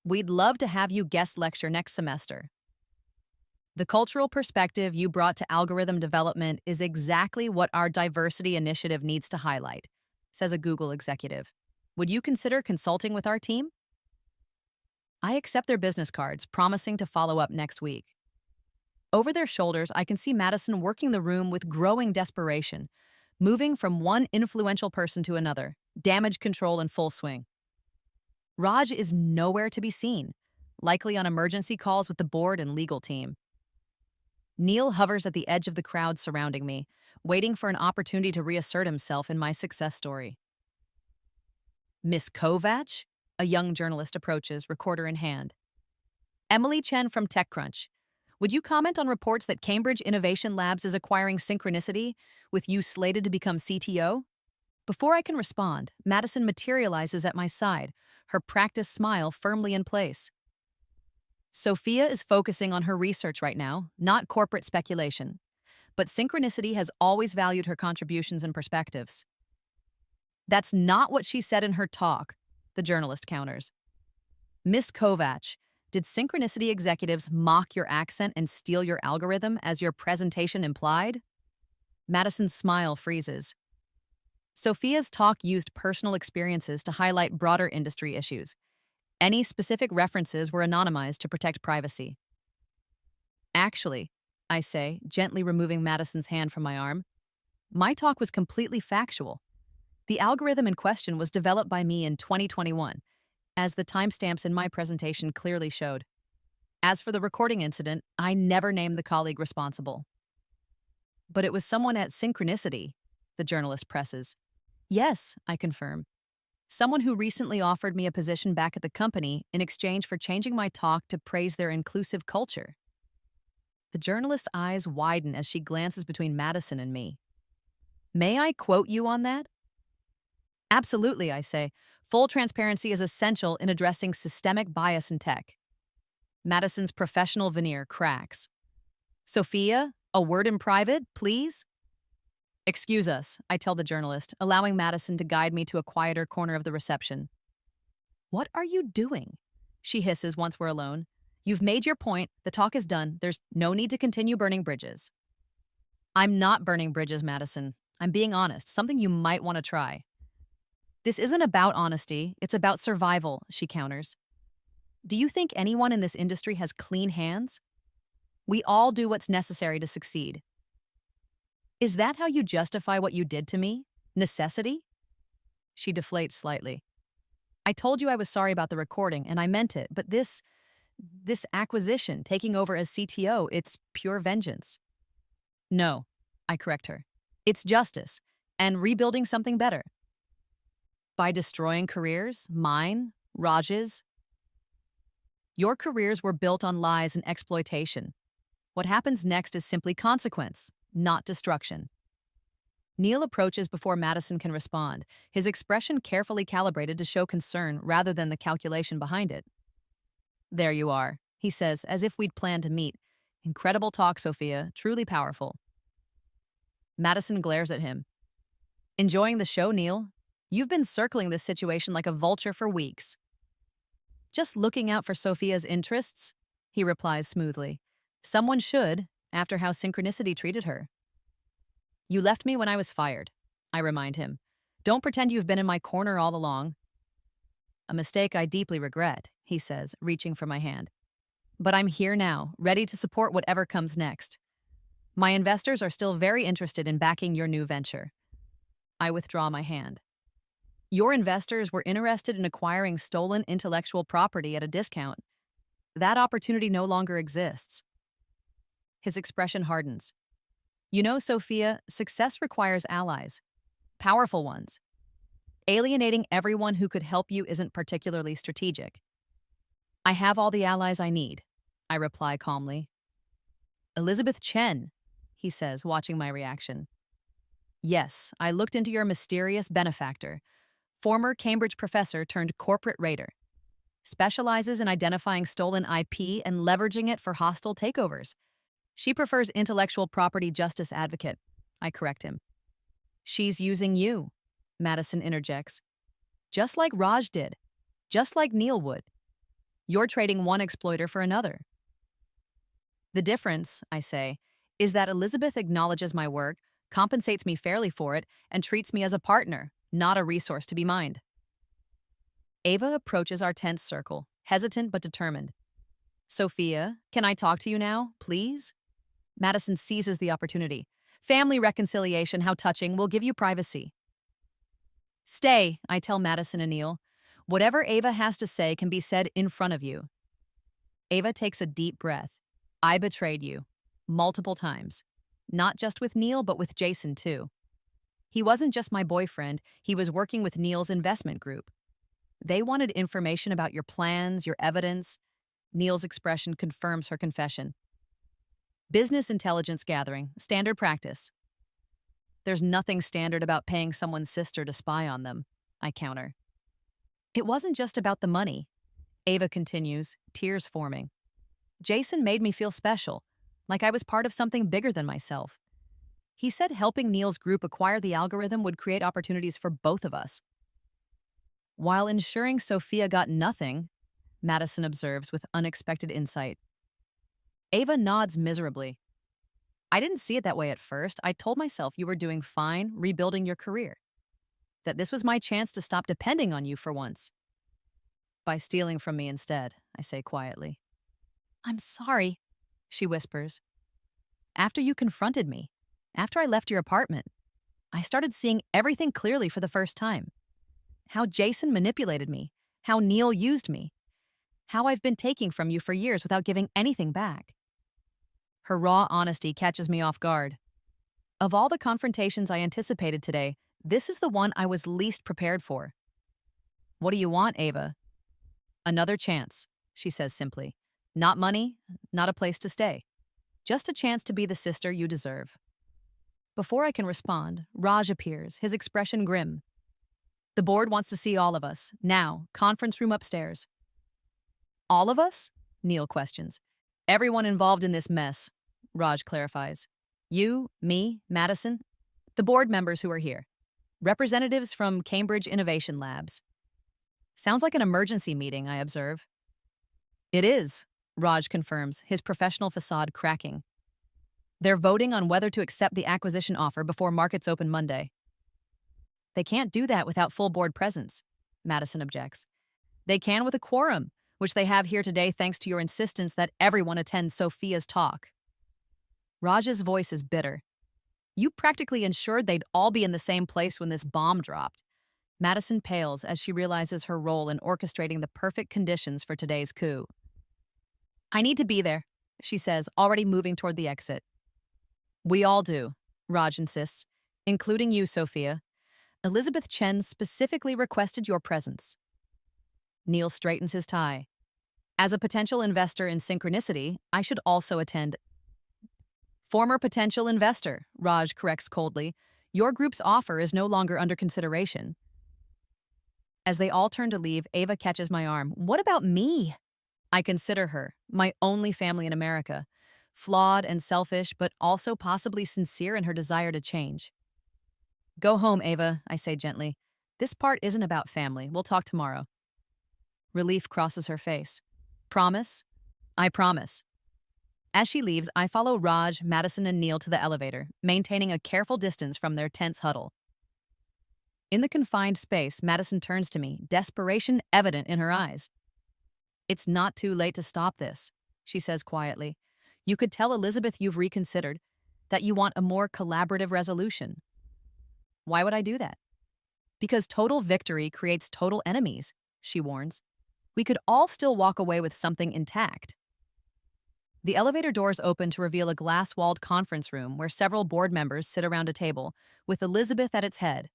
We'd love to have you guest lecture next semester. The cultural perspective you brought to algorithm development is exactly what our diversity initiative needs to highlight, says a Google executive. Would you consider consulting with our team? I accept their business cards, promising to follow up next week. Over their shoulders, I can see Madison working the room with growing desperation, moving from one influential person to another, damage control in full swing. Raj is nowhere to be seen, likely on emergency calls with the board and legal team. Neil hovers at the edge of the crowd surrounding me, waiting for an opportunity to reassert himself in my success story. Miss Kovach? A young journalist approaches, recorder in hand. Emily Chen from TechCrunch. Would you comment on reports that Cambridge Innovation Labs is acquiring Synchronicity, with you slated to become CTO? Before I can respond, Madison materializes at my side, her practiced smile firmly in place. Sophia is focusing on her research right now, not corporate speculation. But Synchronicity has always valued her contributions and perspectives. That's not what she said in her talk, the journalist counters. Miss Kovach, did Synchronicity executives mock your accent and steal your algorithm as your presentation implied? Madison's smile freezes. Sophia's talk used personal experiences to highlight broader industry issues. Any specific references were anonymized to protect privacy. Actually, I say, gently removing Madison's hand from my arm, my talk was completely factual. The algorithm in question was developed by me in 2021, as the timestamps in my presentation clearly showed. As for the recording incident, I never named the colleague responsible. But it was someone at Synchronicity, the journalist presses. Yes, I confirm. Someone who recently offered me a position back at the company in exchange for changing my talk to praise their inclusive culture. The journalist's eyes widen as she glances between Madison and me. May I quote you on that? Absolutely, I say. Full transparency is essential in addressing systemic bias in tech. Madison's professional veneer cracks. Sophia, a word in private, please? Excuse us, I tell the journalist, allowing Madison to guide me to a quieter corner of the reception. What are you doing? She hisses once we're alone. You've made your point, the talk is done, there's no need to continue burning bridges. I'm not burning bridges, Madison. I'm being honest, something you might want to try. This isn't about honesty, it's about survival, she counters. Do you think anyone in this industry has clean hands? We all do what's necessary to succeed. Is that how you justify what you did to me? Necessity? She deflates slightly. I told you I was sorry about the recording, and I meant it, but this acquisition, taking over as CTO, it's pure vengeance. No, I correct her. It's justice, and rebuilding something better. By destroying careers, mine, Raj's. Your careers were built on lies and exploitation. What happens next is simply consequence, not destruction. Neil approaches before Madison can respond, his expression carefully calibrated to show concern rather than the calculation behind it. There you are, he says, as if we'd planned to meet. Incredible talk, Sophia, truly powerful. Madison glares at him. Enjoying the show, Neil? You've been circling this situation like a vulture for weeks. Just looking out for Sophia's interests? He replies smoothly. Someone should, after how synchronicity treated her. You left me when I was fired, I remind him. Don't pretend you've been in my corner all along. A mistake I deeply regret, he says, reaching for my hand. But I'm here now, ready to support whatever comes next. My investors are still very interested in backing your new venture. I withdraw my hand. Your investors were interested in acquiring stolen intellectual property at a discount. That opportunity no longer exists. His expression hardens. You know, Sophia, success requires allies. Powerful ones. Alienating everyone who could help you isn't particularly strategic. I have all the allies I need, I reply calmly. Elizabeth Chen, he says, watching my reaction. Yes, I looked into your mysterious benefactor, former Cambridge professor turned corporate raider. Specializes in identifying stolen IP and leveraging it for hostile takeovers. She prefers intellectual property justice advocate, I correct him. She's using you, Madison interjects. Just like Raj did. Just like Neil would. You're trading one exploiter for another. The difference, I say, is that Elizabeth acknowledges my work, compensates me fairly for it, and treats me as a partner, not a resource to be mined. Ava approaches our tense circle, hesitant but determined. Sophia, can I talk to you now, please? Madison seizes the opportunity. Family reconciliation, how touching, will give you privacy. Stay, I tell Madison and Neil. Whatever Ava has to say can be said in front of you. Ava takes a deep breath. I betrayed you. Multiple times. Not just with Neil, but with Jason, too. He wasn't just my boyfriend, he was working with Neil's investment group. They wanted information about your plans, your evidence. Neil's expression confirms her confession. Business intelligence gathering, standard practice. There's nothing standard about paying someone's sister to spy on them, I counter. It wasn't just about the money, Ava continues, tears forming. Jason made me feel special, like I was part of something bigger than myself. He said helping Neil's group acquire the algorithm would create opportunities for both of us. While ensuring Sophia got nothing, Madison observes with unexpected insight. Ava nods miserably. I didn't see it that way at first. I told myself you were doing fine, rebuilding your career. That this was my chance to stop depending on you for once. By stealing from me instead, I say quietly. I'm sorry, she whispers. After you confronted me, after I left your apartment, I started seeing everything clearly for the first time. How Jason manipulated me, how Neil used me, how I've been taking from you for years without giving anything back. Her raw honesty catches me off guard. Of all the confrontations I anticipated today, this is the one I was least prepared for. What do you want, Ava? Another chance, she says simply. Not money, not a place to stay. Just a chance to be the sister you deserve. Before I can respond, Raj appears, his expression grim. The board wants to see all of us. Now, conference room upstairs. All of us? Neil questions. Everyone involved in this mess, Raj clarifies. You, me, Madison, the board members who are here. Representatives from Cambridge Innovation Labs. Sounds like an emergency meeting, I observe. It is, Raj confirms, his professional facade cracking. They're voting on whether to accept the acquisition offer before markets open Monday. They can't do that without full board presence, Madison objects. They can with a quorum, which they have here today thanks to your insistence that everyone attend Sophia's talk. Raj's voice is bitter. You practically ensured they'd all be in the same place when this bomb dropped. Madison pales as she realizes her role in orchestrating the perfect conditions for today's coup. I need to be there, she says, already moving toward the exit. We all do, Raj insists, including you, Sophia. Elizabeth Chen specifically requested your presence. Neil straightens his tie. As a potential investor in synchronicity, I should also attend. Former potential investor, Raj corrects coldly. Your group's offer is no longer under consideration. As they all turn to leave, Ava catches my arm. What about me? I consider her, my only family in America. Flawed and selfish, but also possibly sincere in her desire to change. Go home, Ava, I say gently. This part isn't about family. We'll talk tomorrow. Relief crosses her face. Promise? I promise. As she leaves, I follow Raj, Madison, and Neil to the elevator, maintaining a careful distance from their tense huddle. In the confined space, Madison turns to me, desperation evident in her eyes. It's not too late to stop this, she says quietly. You could tell Elizabeth you've reconsidered, that you want a more collaborative resolution. Why would I do that? Because total victory creates total enemies, she warns. We could all still walk away with something intact. The elevator doors open to reveal a glass-walled conference room where several board members sit around a table, with Elizabeth at its head,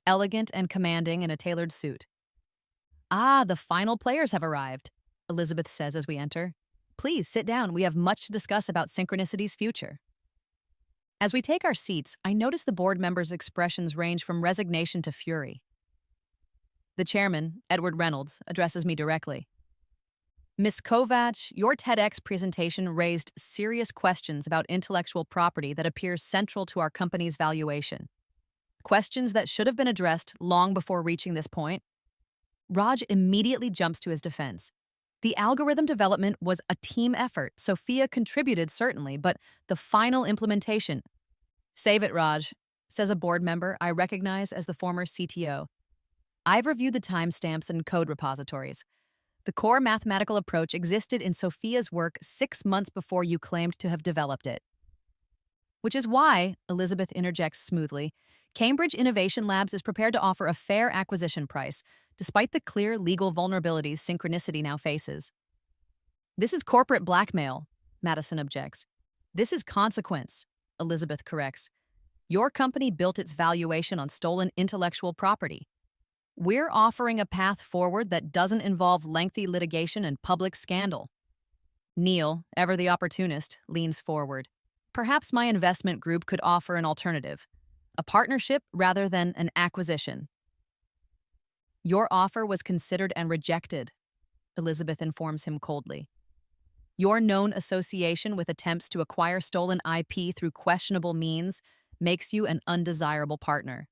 elegant and commanding in a tailored suit. Ah, the final players have arrived, Elizabeth says as we enter. Please sit down. We have much to discuss about Synchronicity's future. As we take our seats, I notice the board members' expressions range from resignation to fury. The chairman, Edward Reynolds, addresses me directly. Ms. Kovach, your TEDx presentation raised serious questions about intellectual property that appears central to our company's valuation. Questions that should have been addressed long before reaching this point. Raj immediately jumps to his defense. The algorithm development was a team effort. Sophia contributed, certainly, but the final implementation. Save it, Raj, says a board member I recognize as the former CTO. I've reviewed the timestamps and code repositories. The core mathematical approach existed in Sophia's work 6 months before you claimed to have developed it. Which is why, Elizabeth interjects smoothly, Cambridge Innovation Labs is prepared to offer a fair acquisition price, despite the clear legal vulnerabilities Synchronicity now faces. This is corporate blackmail, Madison objects. This is consequence, Elizabeth corrects. Your company built its valuation on stolen intellectual property. We're offering a path forward that doesn't involve lengthy litigation and public scandal. Neil, ever the opportunist, leans forward. Perhaps my investment group could offer an alternative, a partnership rather than an acquisition. Your offer was considered and rejected, Elizabeth informs him coldly. Your known association with attempts to acquire stolen IP through questionable means makes you an undesirable partner.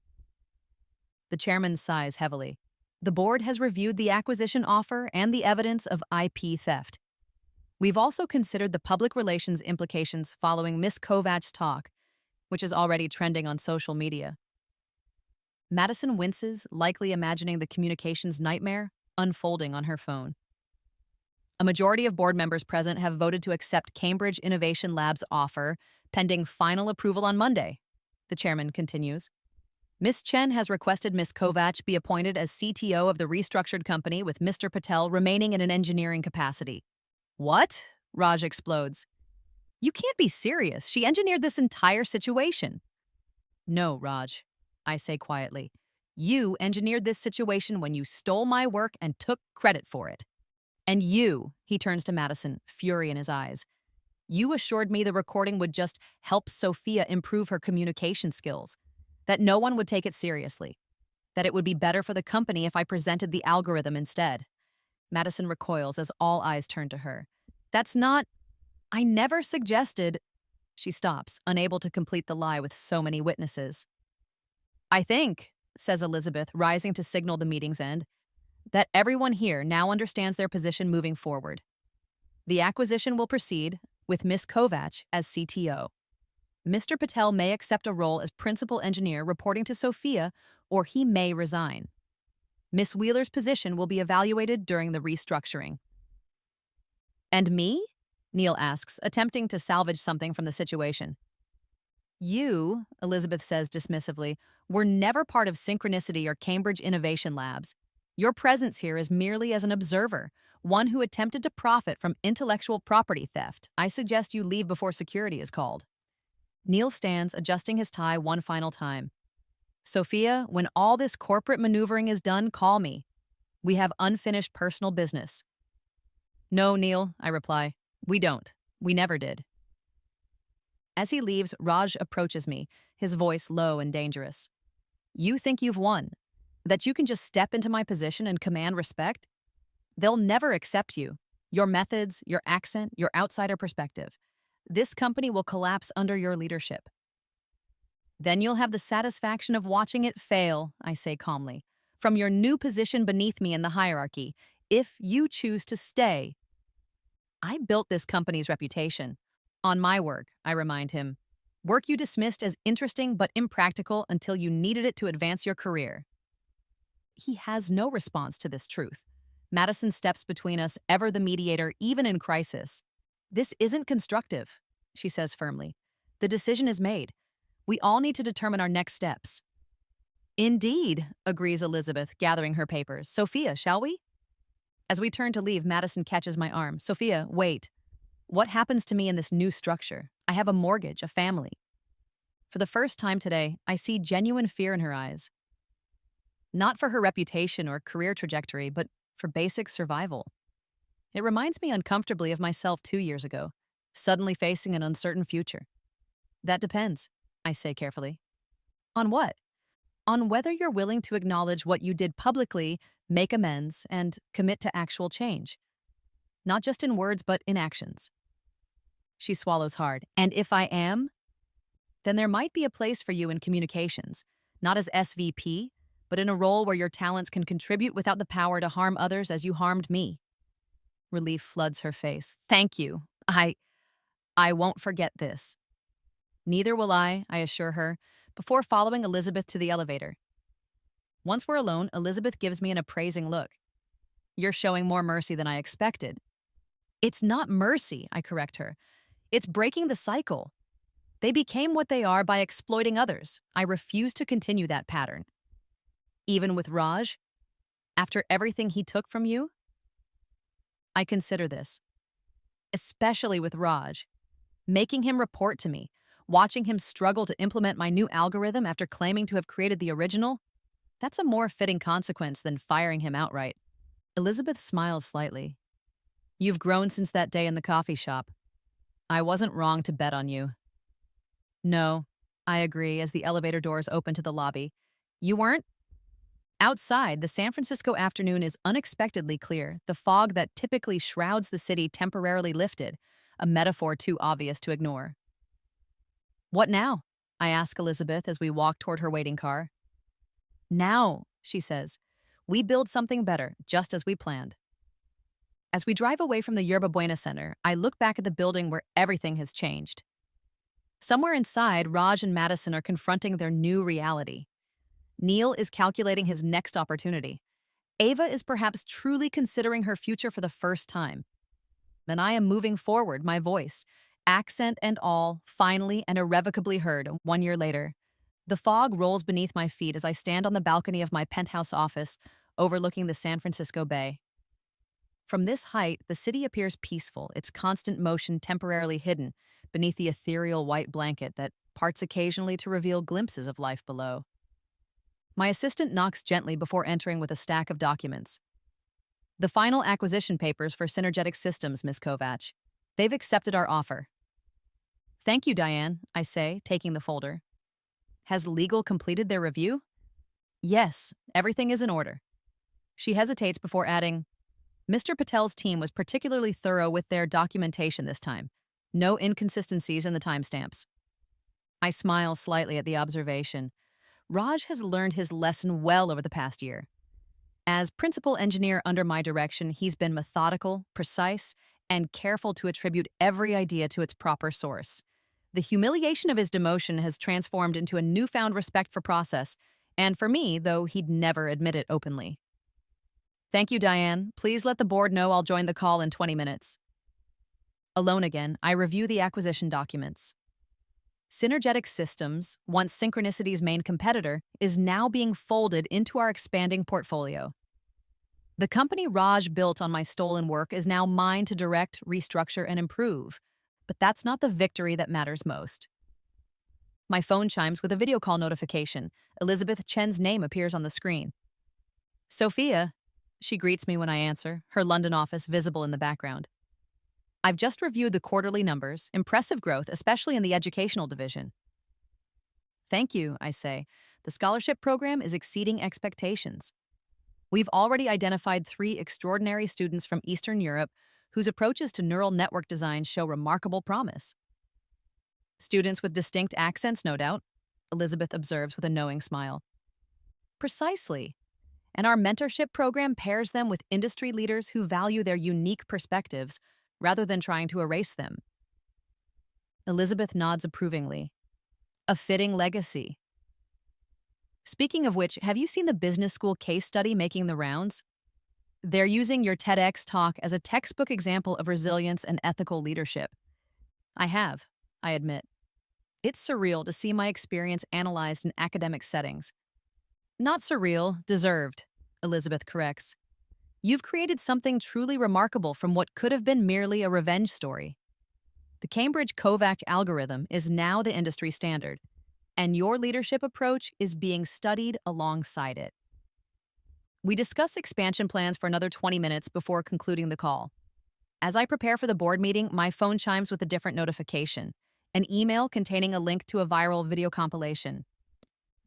The chairman sighs heavily. The board has reviewed the acquisition offer and the evidence of IP theft. We've also considered the public relations implications following Ms. Kovach's talk, which is already trending on social media. Madison winces, likely imagining the communications nightmare unfolding on her phone. A majority of board members present have voted to accept Cambridge Innovation Labs' offer, pending final approval on Monday, the chairman continues. Ms. Chen has requested Ms. Kovach be appointed as CTO of the restructured company, with Mr. Patel remaining in an engineering capacity. What? Raj explodes. You can't be serious. She engineered this entire situation. No, Raj, I say quietly. You engineered this situation when you stole my work and took credit for it. And you, he turns to Madison, fury in his eyes, you assured me the recording would just help Sophia improve her communication skills, that no one would take it seriously, that it would be better for the company if I presented the algorithm instead. Madison recoils as all eyes turn to her. That's not... I never suggested... She stops, unable to complete the lie with so many witnesses. I think, says Elizabeth, rising to signal the meeting's end, that everyone here now understands their position moving forward. The acquisition will proceed with Ms. Kovach as CTO. Mr. Patel may accept a role as principal engineer reporting to Sophia, or he may resign. Ms. Wheeler's position will be evaluated during the restructuring. And me? Neil asks, attempting to salvage something from the situation. You, Elizabeth says dismissively, were never part of Synchronicity or Cambridge Innovation Labs. Your presence here is merely as an observer, one who attempted to profit from intellectual property theft. I suggest you leave before security is called. Neil stands, adjusting his tie one final time. Sophia, when all this corporate maneuvering is done, call me. We have unfinished personal business. No, Neil, I reply. We don't. We never did. As he leaves, Raj approaches me, his voice low and dangerous. You think you've won? That you can just step into my position and command respect? They'll never accept you. Your methods, your accent, your outsider perspective. This company will collapse under your leadership. Then you'll have the satisfaction of watching it fail, I say calmly. from your new position beneath me in the hierarchy, if you choose to stay. I built this company's reputation. On my work, I remind him. Work you dismissed as interesting but impractical until you needed it to advance your career. He has no response to this truth. Madison steps between us, ever the mediator, even in crisis. This isn't constructive, she says firmly. The decision is made. We all need to determine our next steps. Indeed, agrees Elizabeth, gathering her papers. Sophia, shall we? As we turn to leave, Madison catches my arm. Sophia, wait. What happens to me in this new structure? I have a mortgage, a family. For the first time today, I see genuine fear in her eyes. Not for her reputation or career trajectory, but for basic survival. It reminds me uncomfortably of myself 2 years ago, suddenly facing an uncertain future. That depends, I say carefully. On what? On whether you're willing to acknowledge what you did publicly, make amends, and commit to actual change. Not just in words, but in actions. She swallows hard. And if I am? Then there might be a place for you in communications, not as SVP, but in a role where your talents can contribute without the power to harm others as you harmed me. Relief floods her face. Thank you. I won't forget this. Neither will I assure her, before following Elizabeth to the elevator. Once we're alone, Elizabeth gives me an appraising look. You're showing more mercy than I expected. It's not mercy, I correct her. It's breaking the cycle. They became what they are by exploiting others. I refuse to continue that pattern. Even with Raj? After everything he took from you? I consider this. Especially with Raj. Making him report to me, watching him struggle to implement my new algorithm after claiming to have created the original, that's a more fitting consequence than firing him outright. Elizabeth smiles slightly. You've grown since that day in the coffee shop. I wasn't wrong to bet on you. No, I agree as the elevator doors open to the lobby. You weren't? Outside, the San Francisco afternoon is unexpectedly clear, the fog that typically shrouds the city temporarily lifted, a metaphor too obvious to ignore. What now? I ask Elizabeth as we walk toward her waiting car. Now, she says, we build something better, just as we planned. As we drive away from the Yerba Buena Center, I look back at the building where everything has changed. Somewhere inside, Raj and Madison are confronting their new reality. Neil is calculating his next opportunity. Ava is perhaps truly considering her future for the first time. And I am moving forward, my voice, accent and all, finally and irrevocably heard 1 year later. The fog rolls beneath my feet as I stand on the balcony of my penthouse office, overlooking the San Francisco Bay. From this height, the city appears peaceful, its constant motion temporarily hidden beneath the ethereal white blanket that parts occasionally to reveal glimpses of life below. My assistant knocks gently before entering with a stack of documents. The final acquisition papers for Synergetic Systems, Ms. Kovach. They've accepted our offer. Thank you, Diane, I say, taking the folder. Has legal completed their review? Yes, everything is in order. She hesitates before adding, Mr. Patel's team was particularly thorough with their documentation this time. No inconsistencies in the timestamps. I smile slightly at the observation. Raj has learned his lesson well over the past year. As principal engineer under my direction, he's been methodical, precise, and careful to attribute every idea to its proper source. The humiliation of his demotion has transformed into a newfound respect for process, and for me, though he'd never admit it openly. Thank you, Diane. Please let the board know I'll join the call in 20 minutes. Alone again, I review the acquisition documents. Synergetic Systems, once Synchronicity's main competitor, is now being folded into our expanding portfolio. The company Raj built on my stolen work is now mine to direct, restructure, and improve. But that's not the victory that matters most. My phone chimes with a video call notification. Elizabeth Chen's name appears on the screen. Sophia, she greets me when I answer, her London office visible in the background. I've just reviewed the quarterly numbers, impressive growth, especially in the educational division. Thank you, I say. The scholarship program is exceeding expectations. We've already identified 3 extraordinary students from Eastern Europe whose approaches to neural network design show remarkable promise. Students with distinct accents, no doubt, Elizabeth observes with a knowing smile. Precisely. And our mentorship program pairs them with industry leaders who value their unique perspectives rather than trying to erase them. Elizabeth nods approvingly. A fitting legacy. Speaking of which, have you seen the business school case study making the rounds? They're using your TEDx talk as a textbook example of resilience and ethical leadership. I have, I admit. It's surreal to see my experience analyzed in academic settings. Not surreal, deserved, Elizabeth corrects. You've created something truly remarkable from what could have been merely a revenge story. The Cambridge Kovac algorithm is now the industry standard, and your leadership approach is being studied alongside it. We discuss expansion plans for another 20 minutes before concluding the call. As I prepare for the board meeting, my phone chimes with a different notification, an email containing a link to a viral video compilation.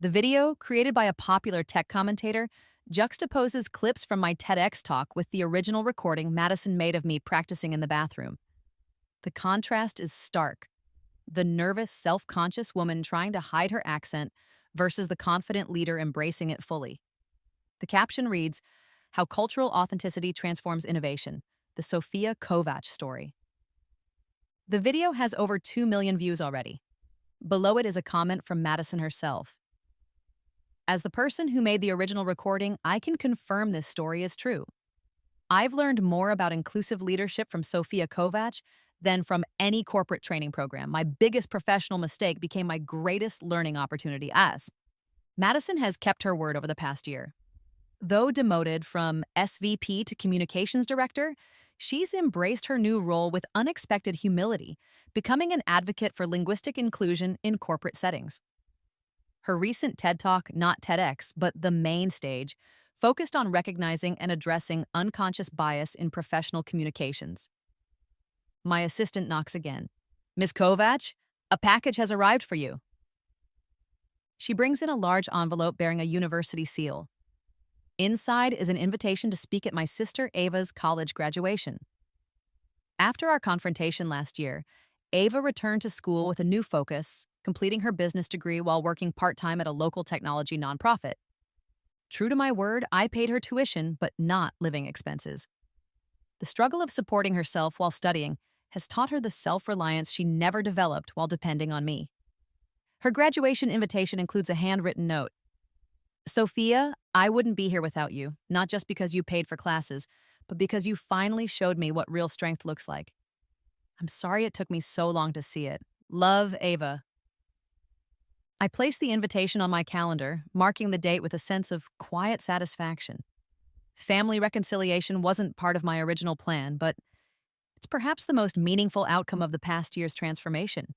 The video, created by a popular tech commentator, juxtaposes clips from my TEDx talk with the original recording Madison made of me practicing in the bathroom. The contrast is stark. The nervous, self-conscious woman trying to hide her accent versus the confident leader embracing it fully. The caption reads, "How Cultural Authenticity Transforms Innovation, the Sofia Kovac Story." The video has over 2 million views already. Below it is a comment from Madison herself. As the person who made the original recording, I can confirm this story is true. I've learned more about inclusive leadership from Sofia Kovac than from any corporate training program. My biggest professional mistake became my greatest learning opportunity as. Madison has kept her word over the past year. Though demoted from SVP to Communications Director, she's embraced her new role with unexpected humility, becoming an advocate for linguistic inclusion in corporate settings. Her recent TED Talk, not TEDx, but the main stage, focused on recognizing and addressing unconscious bias in professional communications. My assistant knocks again. "Miss Kovac, a package has arrived for you." She brings in a large envelope bearing a university seal. Inside is an invitation to speak at my sister Ava's college graduation. After our confrontation last year, Ava returned to school with a new focus, completing her business degree while working part-time at a local technology nonprofit. True to my word, I paid her tuition, but not living expenses. The struggle of supporting herself while studying has taught her the self-reliance she never developed while depending on me. Her graduation invitation includes a handwritten note. "Sophia, I wouldn't be here without you, not just because you paid for classes, but because you finally showed me what real strength looks like. I'm sorry it took me so long to see it. Love, Ava." I placed the invitation on my calendar, marking the date with a sense of quiet satisfaction. Family reconciliation wasn't part of my original plan, but it's perhaps the most meaningful outcome of the past year's transformation.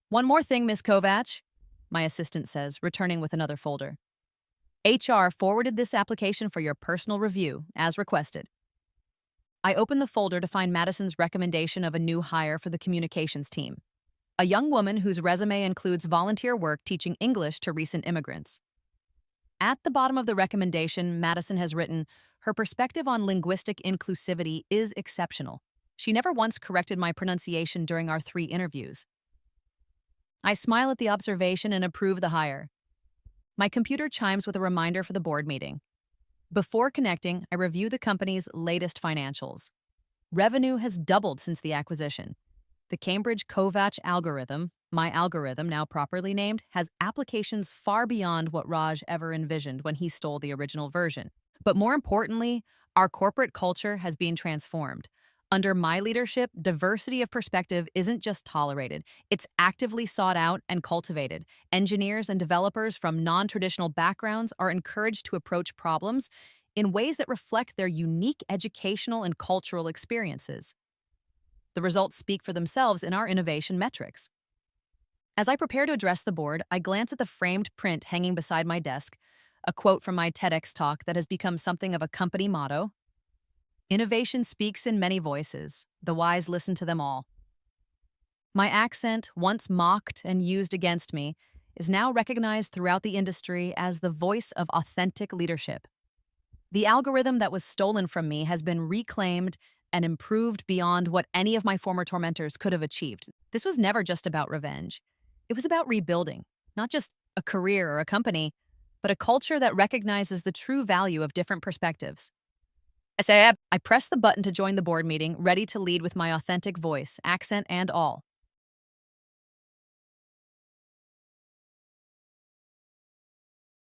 "One more thing, Miss Kovac," my assistant says, returning with another folder. "HR forwarded this application for your personal review, as requested." I opened the folder to find Madison's recommendation of a new hire for the communications team, a young woman whose resume includes volunteer work teaching English to recent immigrants. At the bottom of the recommendation, Madison has written, "Her perspective on linguistic inclusivity is exceptional. She never once corrected my pronunciation during our 3 interviews." I smile at the observation and approve the hire. My computer chimes with a reminder for the board meeting. Before connecting, I review the company's latest financials. Revenue has doubled since the acquisition. The Cambridge Kovac algorithm, my algorithm now properly named, has applications far beyond what Raj ever envisioned when he stole the original version. But more importantly, our corporate culture has been transformed. Under my leadership, diversity of perspective isn't just tolerated, it's actively sought out and cultivated. Engineers and developers from non-traditional backgrounds are encouraged to approach problems in ways that reflect their unique educational and cultural experiences. The results speak for themselves in our innovation metrics. As I prepare to address the board, I glance at the framed print hanging beside my desk, a quote from my TEDx talk that has become something of a company motto. "Innovation speaks in many voices. The wise listen to them all." My accent, once mocked and used against me, is now recognized throughout the industry as the voice of authentic leadership. The algorithm that was stolen from me has been reclaimed and improved beyond what any of my former tormentors could have achieved. This was never just about revenge. It was about rebuilding, not just a career or a company, but a culture that recognizes the true value of different perspectives. I press the button to join the board meeting, ready to lead with my authentic voice, accent, and all.